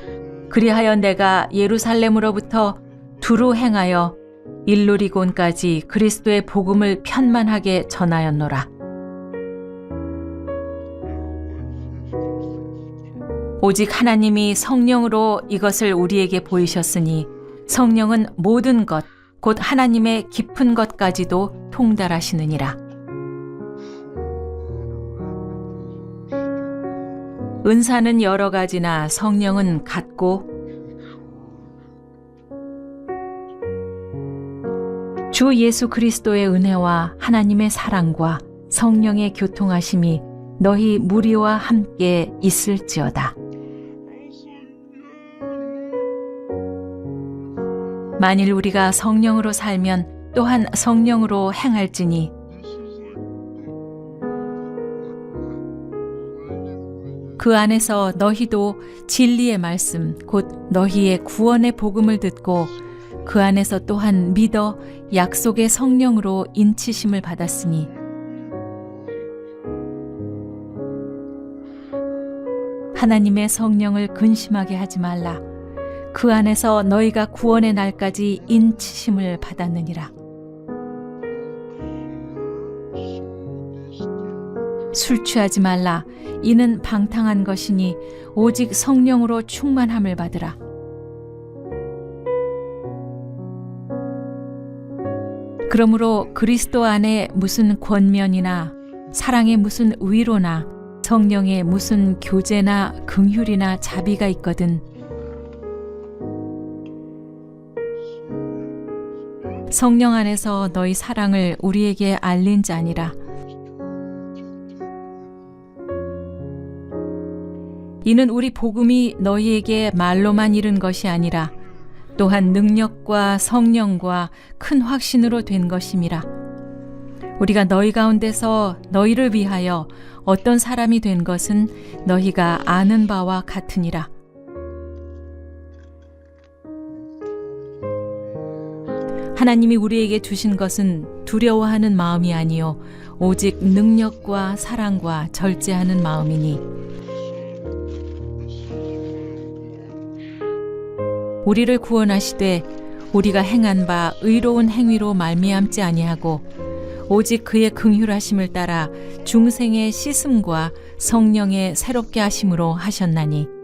그리하여 내가 예루살렘으로부터 두루 행하여 일루리곤까지 그리스도의 복음을 편만하게 전하였노라. 오직 하나님이 성령으로 이것을 우리에게 보이셨으니 성령은 모든 것, 곧 하나님의 깊은 것까지도 통달하시느니라. 은사는 여러 가지나 성령은 같고 주 예수 그리스도의 은혜와 하나님의 사랑과 성령의 교통하심이 너희 무리와 함께 있을지어다. 만일 우리가 성령으로 살면 또한 성령으로 행할지니 그 안에서 너희도 진리의 말씀 곧 너희의 구원의 복음을 듣고 그 안에서 또한 믿어 약속의 성령으로 인치심을 받았으니 하나님의 성령을 근심하게 하지 말라. 그 안에서 너희가 구원의 날까지 인치심을 받았느니라. 술 취하지 말라. 이는 방탕한 것이니 오직 성령으로 충만함을 받으라. 그러므로 그리스도 안에 무슨 권면이나 사랑의 무슨 위로나 성령의 무슨 교제나 긍휼이나 자비가 있거든 성령 안에서 너희 사랑을 우리에게 알린 자니라. 이는 우리 복음이 너희에게 말로만 이른 것이 아니라 또한 능력과 성령과 큰 확신으로 된 것임이라. 우리가 너희 가운데서 너희를 위하여 어떤 사람이 된 것은 너희가 아는 바와 같으니라. 하나님이 우리에게 주신 것은 두려워하는 마음이 아니요 오직 능력과 사랑과 절제하는 마음이니 우리를 구원하시되 우리가 행한 바 의로운 행위로 말미암지 아니하고 오직 그의 긍휼하심을 따라 중생의 씻음과 성령의 새롭게 하심으로 하셨나니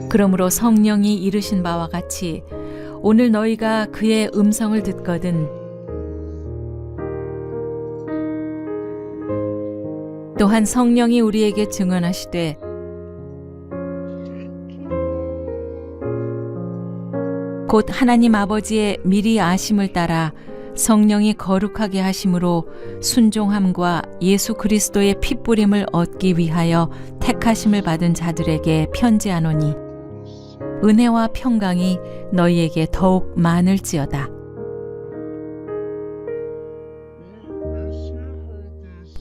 그러므로 성령이 이르신 바와 같이 오늘 너희가 그의 음성을 듣거든 또한 성령이 우리에게 증언하시되 곧 하나님 아버지의 미리 아심을 따라 성령이 거룩하게 하심으로 순종함과 예수 그리스도의 핏부림을 얻기 위하여 택하심을 받은 자들에게 편지하노니 은혜와 평강이 너희에게 더욱 많을지어다.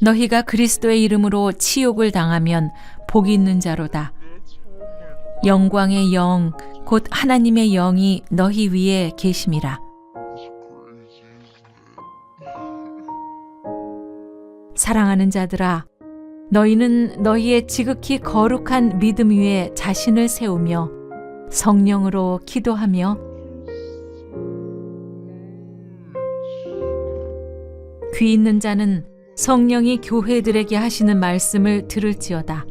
너희가 그리스도의 이름으로 치욕을 당하면 복이 있는 자로다. 영광의 영, 곧 하나님의 영이 너희 위에 계심이라. 사랑하는 자들아, 너희는 너희의 지극히 거룩한 믿음 위에 자신을 세우며 성령으로 기도하며 귀 있는 자는 성령이 교회들에게 하시는 말씀을 들을지어다.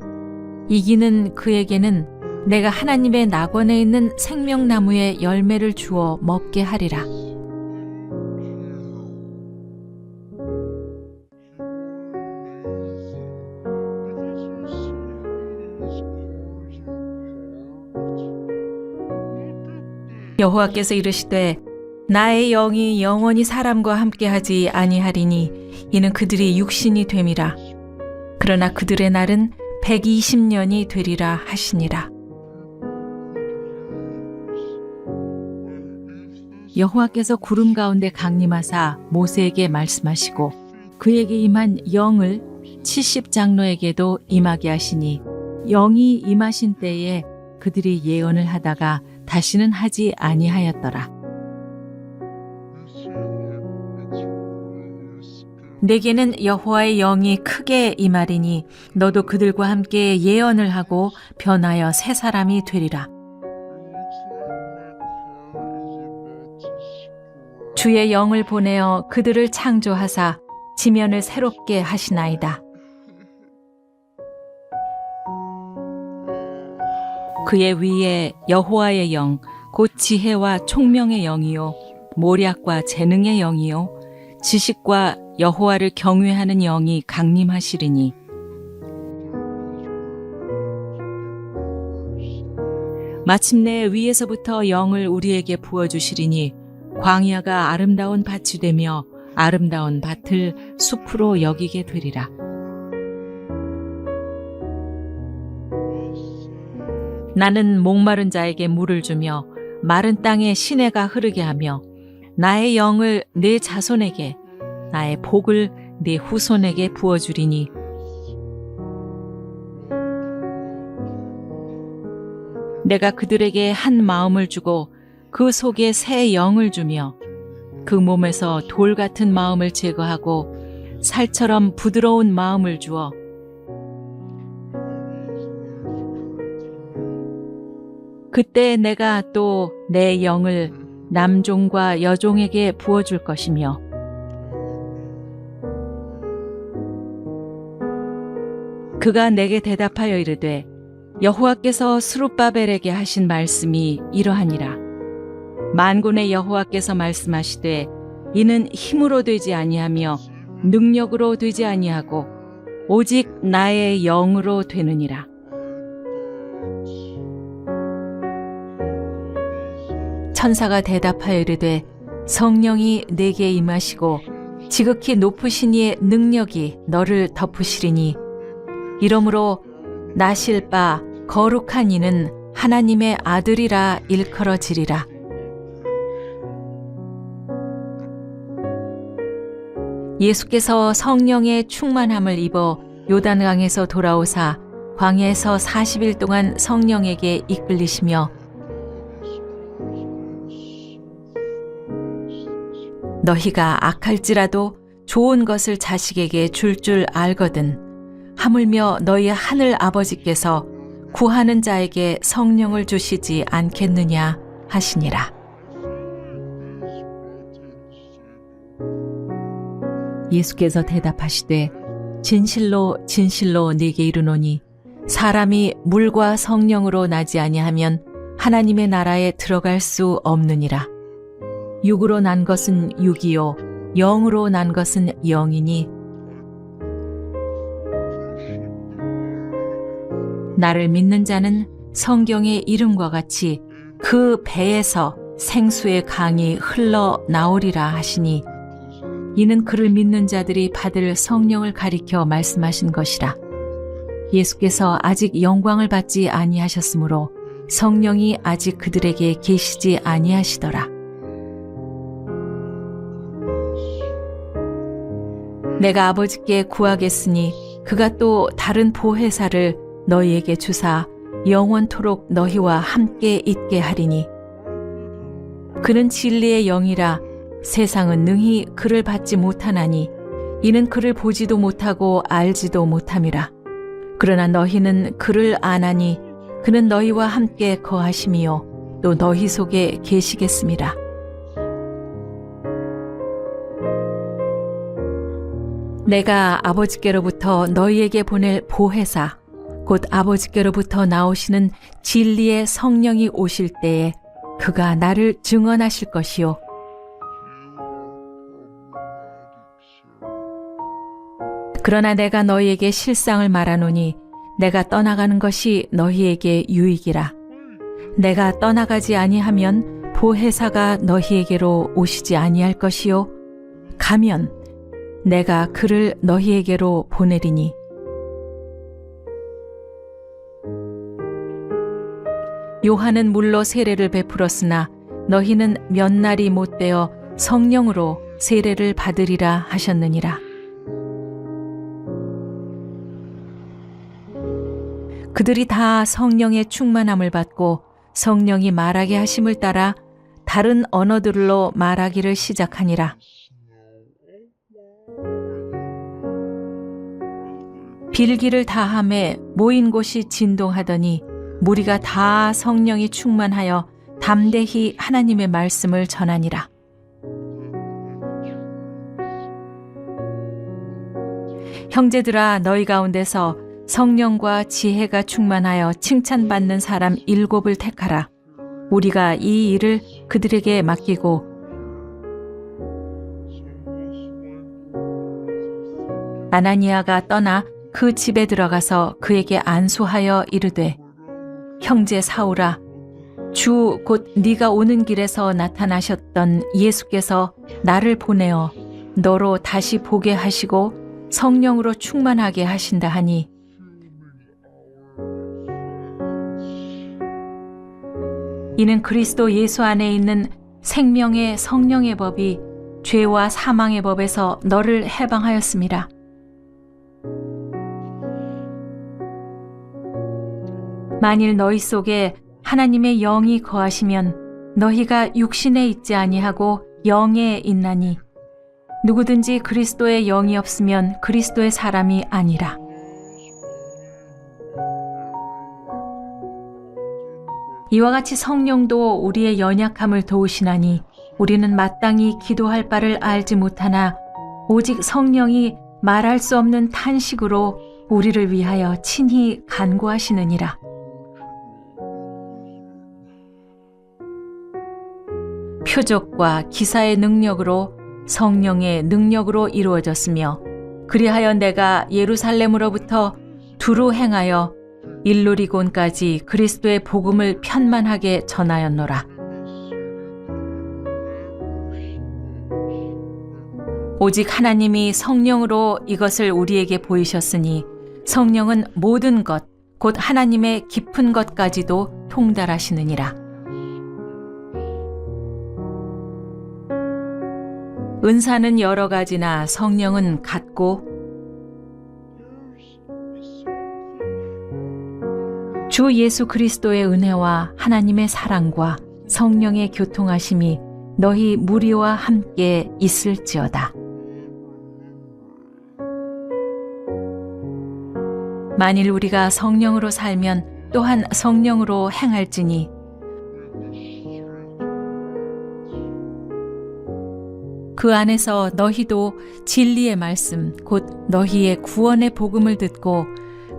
이기는 그에게는 내가 하나님의 낙원에 있는 생명나무의 열매를 주어 먹게 하리라. 여호와께서 이르시되 나의 영이 영원히 사람과 함께하지 아니하리니 이는 그들이 육신이 됨이라. 그러나 그들의 날은 120년이 되리라 하시니라. 여호와께서 구름 가운데 강림하사 모세에게 말씀하시고 그에게 임한 영을 70장로에게도 임하게 하시니 영이 임하신 때에 그들이 예언을 하다가 다시는 하지 아니하였더라. 내게는 여호와의 영이 크게 임하리니 너도 그들과 함께 예언을 하고 변하여 새 사람이 되리라. 주의 영을 보내어 그들을 창조하사 지면을 새롭게 하시나이다. 그의 위에 여호와의 영, 곧 지혜와 총명의 영이요 모략과 재능의 영이요 지식과 여호와를 경외하는 영이 강림하시리니 마침내 위에서부터 영을 우리에게 부어주시리니 광야가 아름다운 밭이 되며 아름다운 밭을 숲으로 여기게 되리라. 나는 목마른 자에게 물을 주며 마른 땅에 시내가 흐르게 하며 나의 영을 내 자손에게 나의 복을 내 후손에게 부어주리니 내가 그들에게 한 마음을 주고 그 속에 새 영을 주며 그 몸에서 돌 같은 마음을 제거하고 살처럼 부드러운 마음을 주어 그때 내가 또 내 영을 남종과 여종에게 부어줄 것이며 그가 내게 대답하여 이르되 여호와께서 스룹바벨에게 하신 말씀이 이러하니라. 만군의 여호와께서 말씀하시되 이는 힘으로 되지 아니하며 능력으로 되지 아니하고 오직 나의 영으로 되느니라. 천사가 대답하여 이르되 성령이 내게 임하시고 지극히 높으신 이의 능력이 너를 덮으시리니 이러므로 나실 바 거룩한 이는 하나님의 아들이라 일컬어지리라. 예수께서 성령의 충만함을 입어 요단강에서 돌아오사 광야에서 40일 동안 성령에게 이끌리시며 너희가 악할지라도 좋은 것을 자식에게 줄 알거든 하물며 너희 하늘 아버지께서 구하는 자에게 성령을 주시지 않겠느냐 하시니라. 예수께서 대답하시되 진실로 진실로 네게 이르노니 사람이 물과 성령으로 나지 아니하면 하나님의 나라에 들어갈 수 없느니라. 육으로 난 것은 육이요 영으로 난 것은 영이니 나를 믿는 자는 성경의 이름과 같이 그 배에서 생수의 강이 흘러 나오리라 하시니 이는 그를 믿는 자들이 받을 성령을 가리켜 말씀하신 것이라. 예수께서 아직 영광을 받지 아니하셨으므로 성령이 아직 그들에게 계시지 아니하시더라. 내가 아버지께 구하겠으니 그가 또 다른 보혜사를 너희에게 주사 영원토록 너희와 함께 있게 하리니 그는 진리의 영이라 세상은 능히 그를 받지 못하나니 이는 그를 보지도 못하고 알지도 못함이라. 그러나 너희는 그를 아나니 그는 너희와 함께 거하심이요 또 너희 속에 계시겠음이라. 내가 아버지께로부터 너희에게 보낼 보혜사 곧 아버지께로부터 나오시는 진리의 성령이 오실 때에 그가 나를 증언하실 것이요 그러나 내가 너희에게 실상을 말하노니 내가 떠나가는 것이 너희에게 유익이라. 내가 떠나가지 아니하면 보혜사가 너희에게로 오시지 아니할 것이요 가면 내가 그를 너희에게로 보내리니 요한은 물로 세례를 베풀었으나 너희는 몇 날이 못되어 성령으로 세례를 받으리라 하셨느니라. 그들이 다 성령의 충만함을 받고 성령이 말하게 하심을 따라 다른 언어들로 말하기를 시작하니라. 빌기를 다함에 모인 곳이 진동하더니 무리가 다 성령이 충만하여 담대히 하나님의 말씀을 전하니라. 형제들아 너희 가운데서 성령과 지혜가 충만하여 칭찬받는 사람 7을 택하라. 우리가 이 일을 그들에게 맡기고 아나니아가 떠나 그 집에 들어가서 그에게 안수하여 이르되 형제 사울아 주 곧 네가 오는 길에서 나타나셨던 예수께서 나를 보내어 너로 다시 보게 하시고 성령으로 충만하게 하신다 하니 이는 그리스도 예수 안에 있는 생명의 성령의 법이 죄와 사망의 법에서 너를 해방하였음이라. 만일 너희 속에 하나님의 영이 거하시면 너희가 육신에 있지 아니하고 영에 있나니 누구든지 그리스도의 영이 없으면 그리스도의 사람이 아니라. 이와 같이 성령도 우리의 연약함을 도우시나니 우리는 마땅히 기도할 바를 알지 못하나 오직 성령이 말할 수 없는 탄식으로 우리를 위하여 친히 간구하시느니라. 표적과 기사의 능력으로 성령의 능력으로 이루어졌으며 그리하여 내가 예루살렘으로부터 두루 행하여 일루리곤까지 그리스도의 복음을 편만하게 전하였노라. 오직 하나님이 성령으로 이것을 우리에게 보이셨으니 성령은 모든 것, 곧 하나님의 깊은 것까지도 통달하시느니라. 은사는 여러 가지나 성령은 같고 주 예수 그리스도의 은혜와 하나님의 사랑과 성령의 교통하심이 너희 무리와 함께 있을지어다. 만일 우리가 성령으로 살면 또한 성령으로 행할지니 그 그 안에서 너희도 진리의 말씀 곧 너희의 구원의 복음을 듣고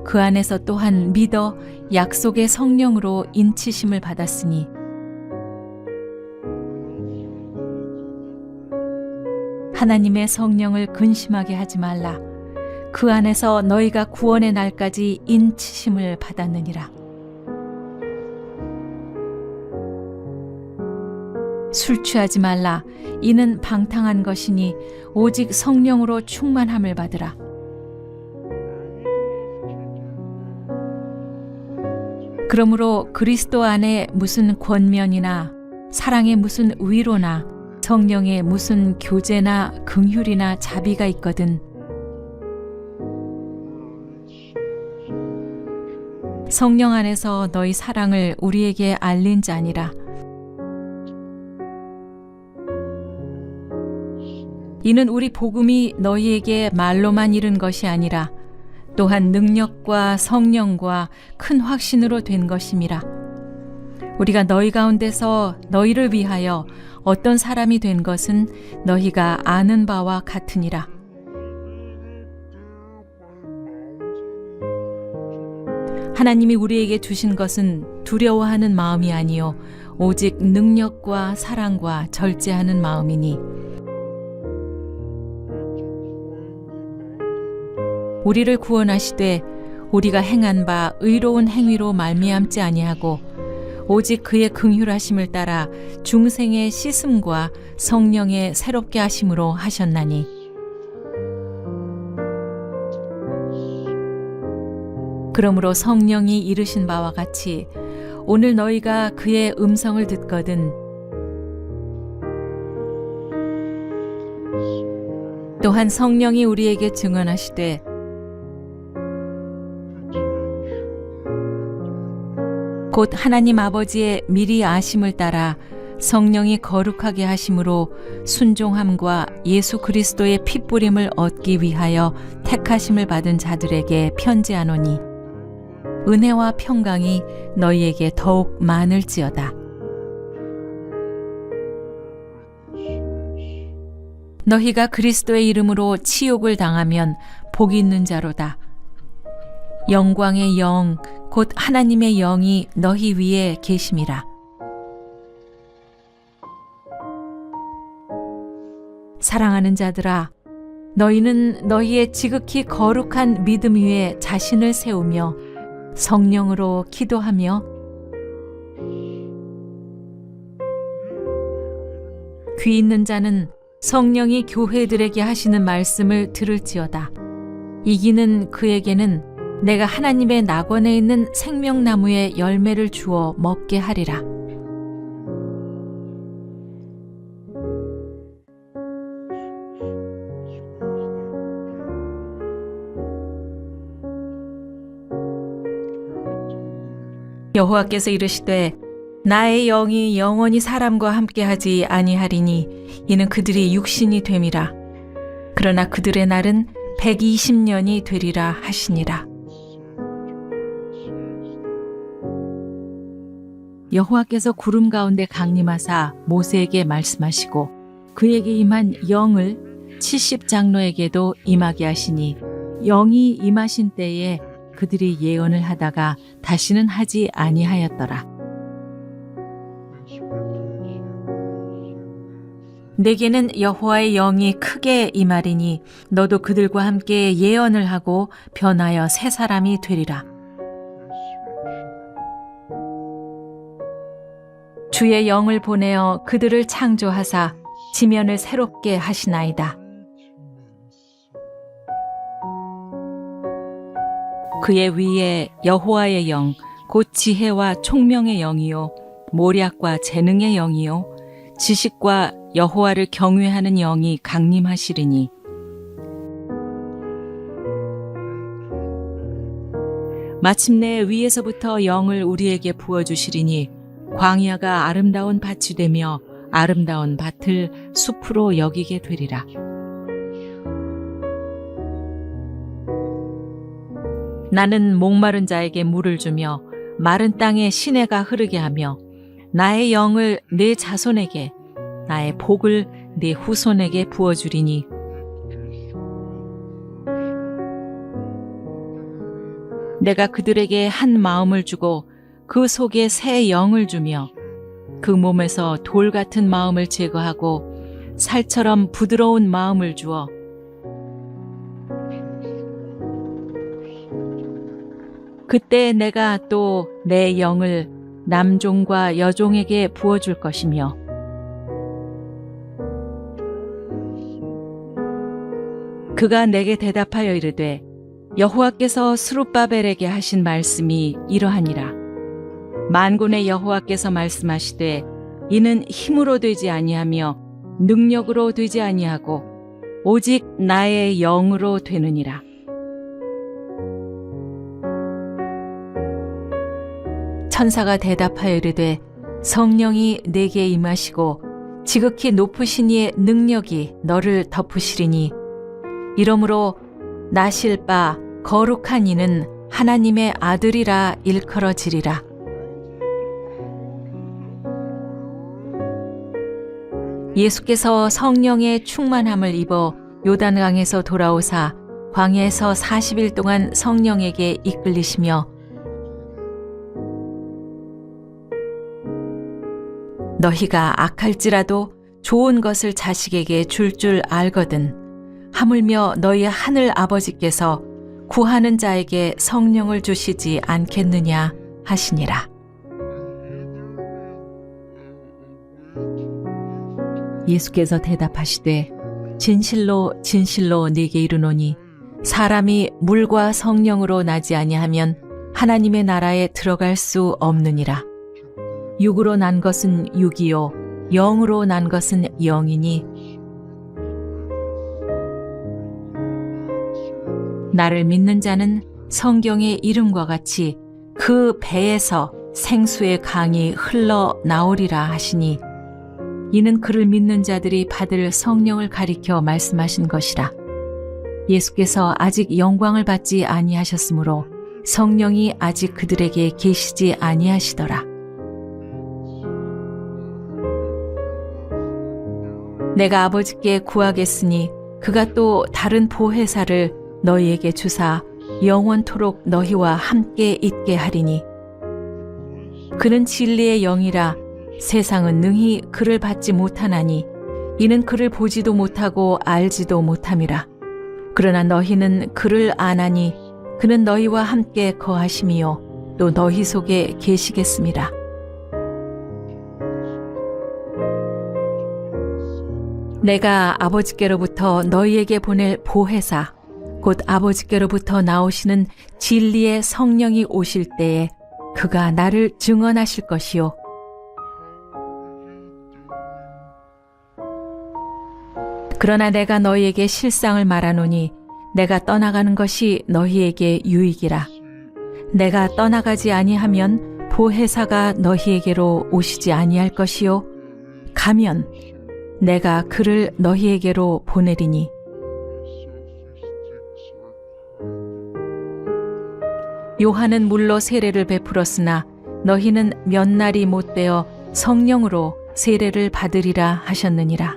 그 안에서 또한 믿어 약속의 성령으로 인치심을 받았으니 하나님의 성령을 근심하게 하지 말라. 그 안에서 너희가 구원의 날까지 인치심을 받았느니라. 술 취하지 말라. 이는 방탕한 것이니 오직 성령으로 충만함을 받으라. 그러므로 그리스도 안에 무슨 권면이나 사랑의 무슨 위로나 성령의 무슨 교제나 긍휼이나 자비가 있거든 성령 안에서 너희 사랑을 우리에게 알린 자니라. 이는 우리 복음이 너희에게 말로만 이른 것이 아니라 또한 능력과 성령과 큰 확신으로 된 것임이라. 우리가 너희 가운데서 너희를 위하여 어떤 사람이 된 것은 너희가 아는 바와 같으니라. 하나님이 우리에게 주신 것은 두려워하는 마음이 아니요 오직 능력과 사랑과 절제하는 마음이니 우리를 구원하시되 우리가 행한 바 의로운 행위로 말미암지 아니하고 오직 그의 긍휼하심을 따라 중생의 씻음과 성령의 새롭게 하심으로 하셨나니 그러므로 성령이 이르신 바와 같이 오늘 너희가 그의 음성을 듣거든 또한 성령이 우리에게 증언하시되 곧 하나님 아버지의 미리 아심을 따라 성령이 거룩하게 하심으로 순종함과 예수 그리스도의 핏부림을 얻기 위하여 택하심을 받은 자들에게 편지하노니 은혜와 평강이 너희에게 더욱 많을지어다. 너희가 그리스도의 이름으로 치욕을 당하면 복이 있는 자로다. 영광의 영 곧 하나님의 영이 너희 위에 계심이라. 사랑하는 자들아, 너희는 너희의 지극히 거룩한 믿음 위에 자신을 세우며 성령으로 기도하며 귀 있는 자는 성령이 교회들에게 하시는 말씀을 들을지어다. 이기는 그에게는 내가 하나님의 낙원에 있는 생명나무의 열매를 주어 먹게 하리라. 여호와께서 이르시되 나의 영이 영원히 사람과 함께하지 아니하리니 이는 그들이 육신이 됨이라. 그러나 그들의 날은 120년이 되리라 하시니라. 여호와께서 구름 가운데 강림하사 모세에게 말씀하시고 그에게 임한 영을 70장로에게도 임하게 하시니 영이 임하신 때에 그들이 예언을 하다가 다시는 하지 아니하였더라. 내게는 여호와의 영이 크게 임하리니 너도 그들과 함께 예언을 하고 변하여 새 사람이 되리라. 주의 영을 보내어 그들을 창조하사 지면을 새롭게 하시나이다. 그의 위에 여호와의 영, 곧 지혜와 총명의 영이요 모략과 재능의 영이요 지식과 여호와를 경외하는 영이 강림하시리니 마침내 위에서부터 영을 우리에게 부어주시리니 광야가 아름다운 밭이 되며 아름다운 밭을 숲으로 여기게 되리라. 나는 목마른 자에게 물을 주며 마른 땅에 시내가 흐르게 하며 나의 영을 내 자손에게 나의 복을 네 후손에게 부어주리니 내가 그들에게 한 마음을 주고 그 속에 새 영을 주며 그 몸에서 돌 같은 마음을 제거하고 살처럼 부드러운 마음을 주어 그때 내가 또 내 영을 남종과 여종에게 부어줄 것이며 그가 내게 대답하여 이르되 여호와께서 스룹바벨에게 하신 말씀이 이러하니라. 만군의 여호와께서 말씀하시되 이는 힘으로 되지 아니하며 능력으로 되지 아니하고 오직 나의 영으로 되느니라. 천사가 대답하여 이르되 성령이 내게 임하시고 지극히 높으신 이의 능력이 너를 덮으시리니 이러므로 나실 바 거룩한 이는 하나님의 아들이라 일컬어지리라. 예수께서 성령의 충만함을 입어 요단강에서 돌아오사 광야에서 40일 동안 성령에게 이끌리시며 너희가 악할지라도 좋은 것을 자식에게 줄 줄 알거든 하물며 너희 하늘 아버지께서 구하는 자에게 성령을 주시지 않겠느냐 하시니라. 예수께서 대답하시되 진실로 진실로 네게 이르노니 사람이 물과 성령으로 나지 아니하면 하나님의 나라에 들어갈 수 없느니라. 육으로 난 것은 육이요 영으로 난 것은 영이니 나를 믿는 자는 성경의 이름과 같이 그 배에서 생수의 강이 흘러 나오리라 하시니 이는 그를 믿는 자들이 받을 성령을 가리켜 말씀하신 것이라. 예수께서 아직 영광을 받지 아니하셨으므로 성령이 아직 그들에게 계시지 아니하시더라. 내가 아버지께 구하겠으니 그가 또 다른 보혜사를 너희에게 주사 영원토록 너희와 함께 있게 하리니 그는 진리의 영이라 세상은 능히 그를 받지 못하나니 이는 그를 보지도 못하고 알지도 못함이라. 그러나 너희는 그를 아나니 그는 너희와 함께 거하심이요 또 너희 속에 계시겠습니다. 내가 아버지께로부터 너희에게 보낼 보혜사 곧 아버지께로부터 나오시는 진리의 성령이 오실 때에 그가 나를 증언하실 것이요 그러나 내가 너희에게 실상을 말하노니 내가 떠나가는 것이 너희에게 유익이라. 내가 떠나가지 아니하면 보혜사가 너희에게로 오시지 아니할 것이요 가면 내가 그를 너희에게로 보내리니 요한은 물로 세례를 베풀었으나 너희는 몇 날이 못되어 성령으로 세례를 받으리라 하셨느니라.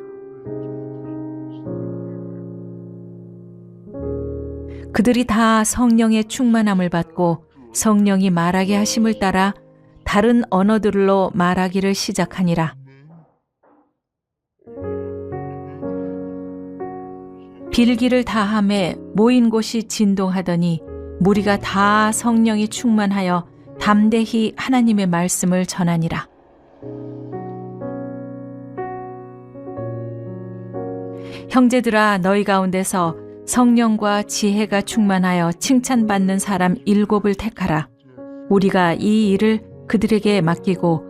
그들이 다 성령의 충만함을 받고 성령이 말하게 하심을 따라 다른 언어들로 말하기를 시작하니라. 빌기를 다함에 모인 곳이 진동하더니 무리가 다 성령이 충만하여 담대히 하나님의 말씀을 전하니라. 형제들아 너희 가운데서 성령과 지혜가 충만하여 칭찬받는 사람 7을 택하라. 우리가 이 일을 그들에게 맡기고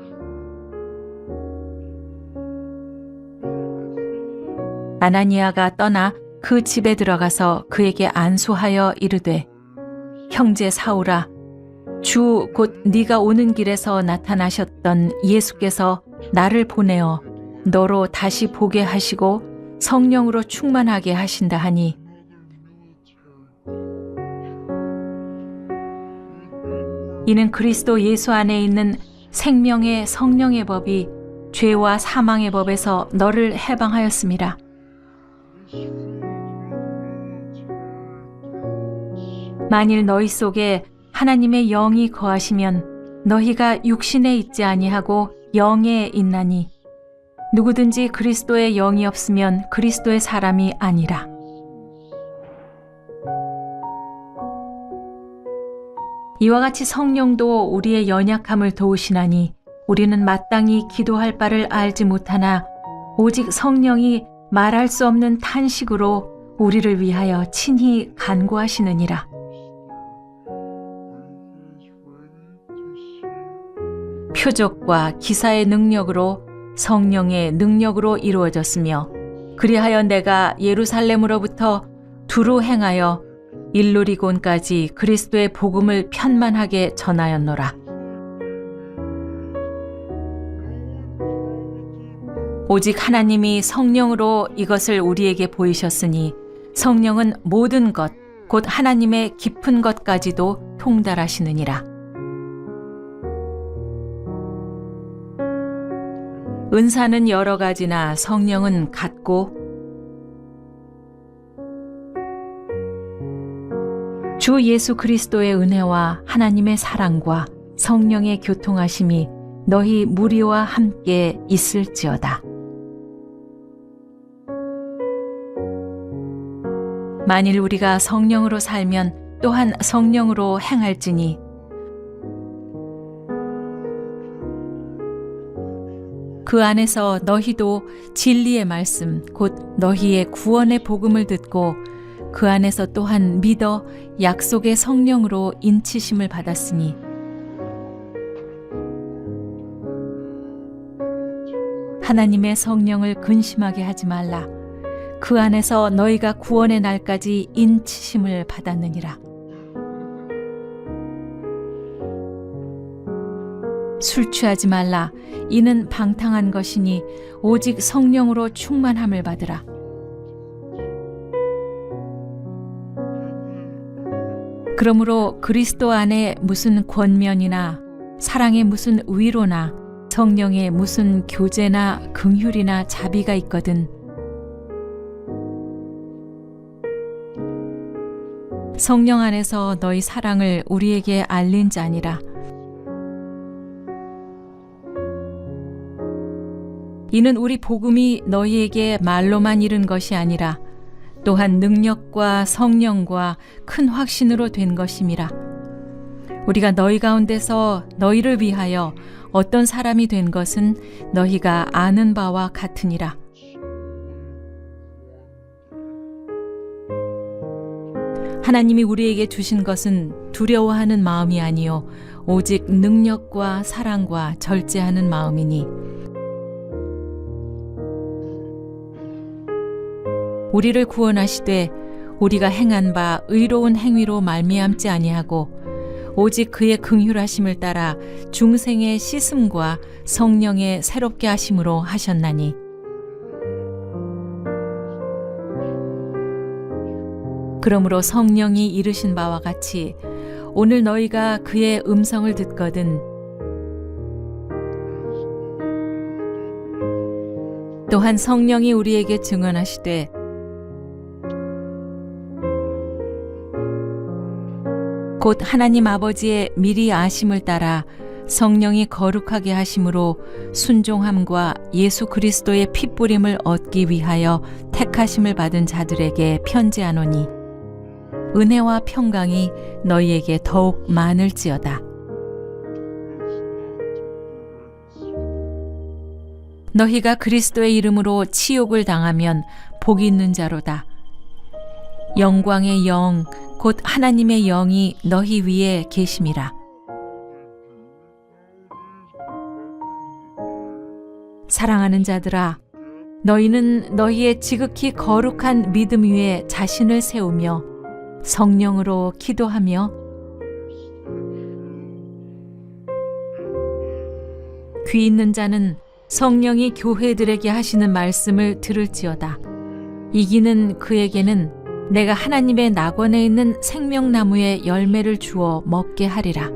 아나니아가 떠나 그 집에 들어가서 그에게 안수하여 이르되 형제 사울아 주 곧 네가 오는 길에서 나타나셨던 예수께서 나를 보내어 너로 다시 보게 하시고 성령으로 충만하게 하신다 하니 이는 그리스도 예수 안에 있는 생명의 성령의 법이 죄와 사망의 법에서 너를 해방하였음이라. 만일 너희 속에 하나님의 영이 거하시면 너희가 육신에 있지 아니하고 영에 있나니 누구든지 그리스도의 영이 없으면 그리스도의 사람이 아니라. 이와 같이 성령도 우리의 연약함을 도우시나니 우리는 마땅히 기도할 바를 알지 못하나 오직 성령이 말할 수 없는 탄식으로 우리를 위하여 친히 간구하시느니라. 표적과 기사의 능력으로 성령의 능력으로 이루어졌으며 그리하여 내가 예루살렘으로부터 두루 행하여 일루리곤까지 그리스도의 복음을 편만하게 전하였노라. 오직 하나님이 성령으로 이것을 우리에게 보이셨으니 성령은 모든 것, 곧 하나님의 깊은 것까지도 통달하시느니라. 은사는 여러 가지나 성령은 같고 주 예수 그리스도의 은혜와 하나님의 사랑과 성령의 교통하심이 너희 무리와 함께 있을지어다. 만일 우리가 성령으로 살면 또한 성령으로 행할지니 그 안에서 너희도 진리의 말씀 곧 너희의 구원의 복음을 듣고 그 안에서 또한 믿어 약속의 성령으로 인치심을 받았으니 하나님의 성령을 근심하게 하지 말라. 그 안에서 너희가 구원의 날까지 인치심을 받았느니라. 술 취하지 말라. 이는 방탕한 것이니 오직 성령으로 충만함을 받으라. 그러므로 그리스도 안에 무슨 권면이나 사랑의 무슨 위로나 성령의 무슨 교제나 긍휼이나 자비가 있거든 성령 안에서 너희 사랑을 우리에게 알린 자니라. 이는 우리 복음이 너희에게 말로만 이른 것이 아니라 또한 능력과 성령과 큰 확신으로 된 것임이라. 우리가 너희 가운데서 너희를 위하여 어떤 사람이 된 것은 너희가 아는 바와 같으니라. 하나님이 우리에게 주신 것은 두려워하는 마음이 아니요 오직 능력과 사랑과 절제하는 마음이니 우리를 구원하시되 우리가 행한 바 의로운 행위로 말미암지 아니하고 오직 그의 긍휼하심을 따라 중생의 씻음과 성령의 새롭게 하심으로 하셨나니 그러므로 성령이 이르신 바와 같이 오늘 너희가 그의 음성을 듣거든 또한 성령이 우리에게 증언하시되 곧 하나님 아버지의 미리 아심을 따라 성령이 거룩하게 하심으로 순종함과 예수 그리스도의 핏부림을 얻기 위하여 택하심을 받은 자들에게 편지하노니 은혜와 평강이 너희에게 더욱 많을지어다. 너희가 그리스도의 이름으로 치욕을 당하면 복이 있는 자로다. 영광의 영 곧 하나님의 영이 너희 위에 계심이라. 사랑하는 자들아, 너희는 너희의 지극히 거룩한 믿음 위에 자신을 세우며 성령으로 기도하며 귀 있는 자는 성령이 교회들에게 하시는 말씀을 들을지어다. 이기는 그에게는 내가 하나님의 낙원에 있는 생명나무의 열매를 주어 먹게 하리라.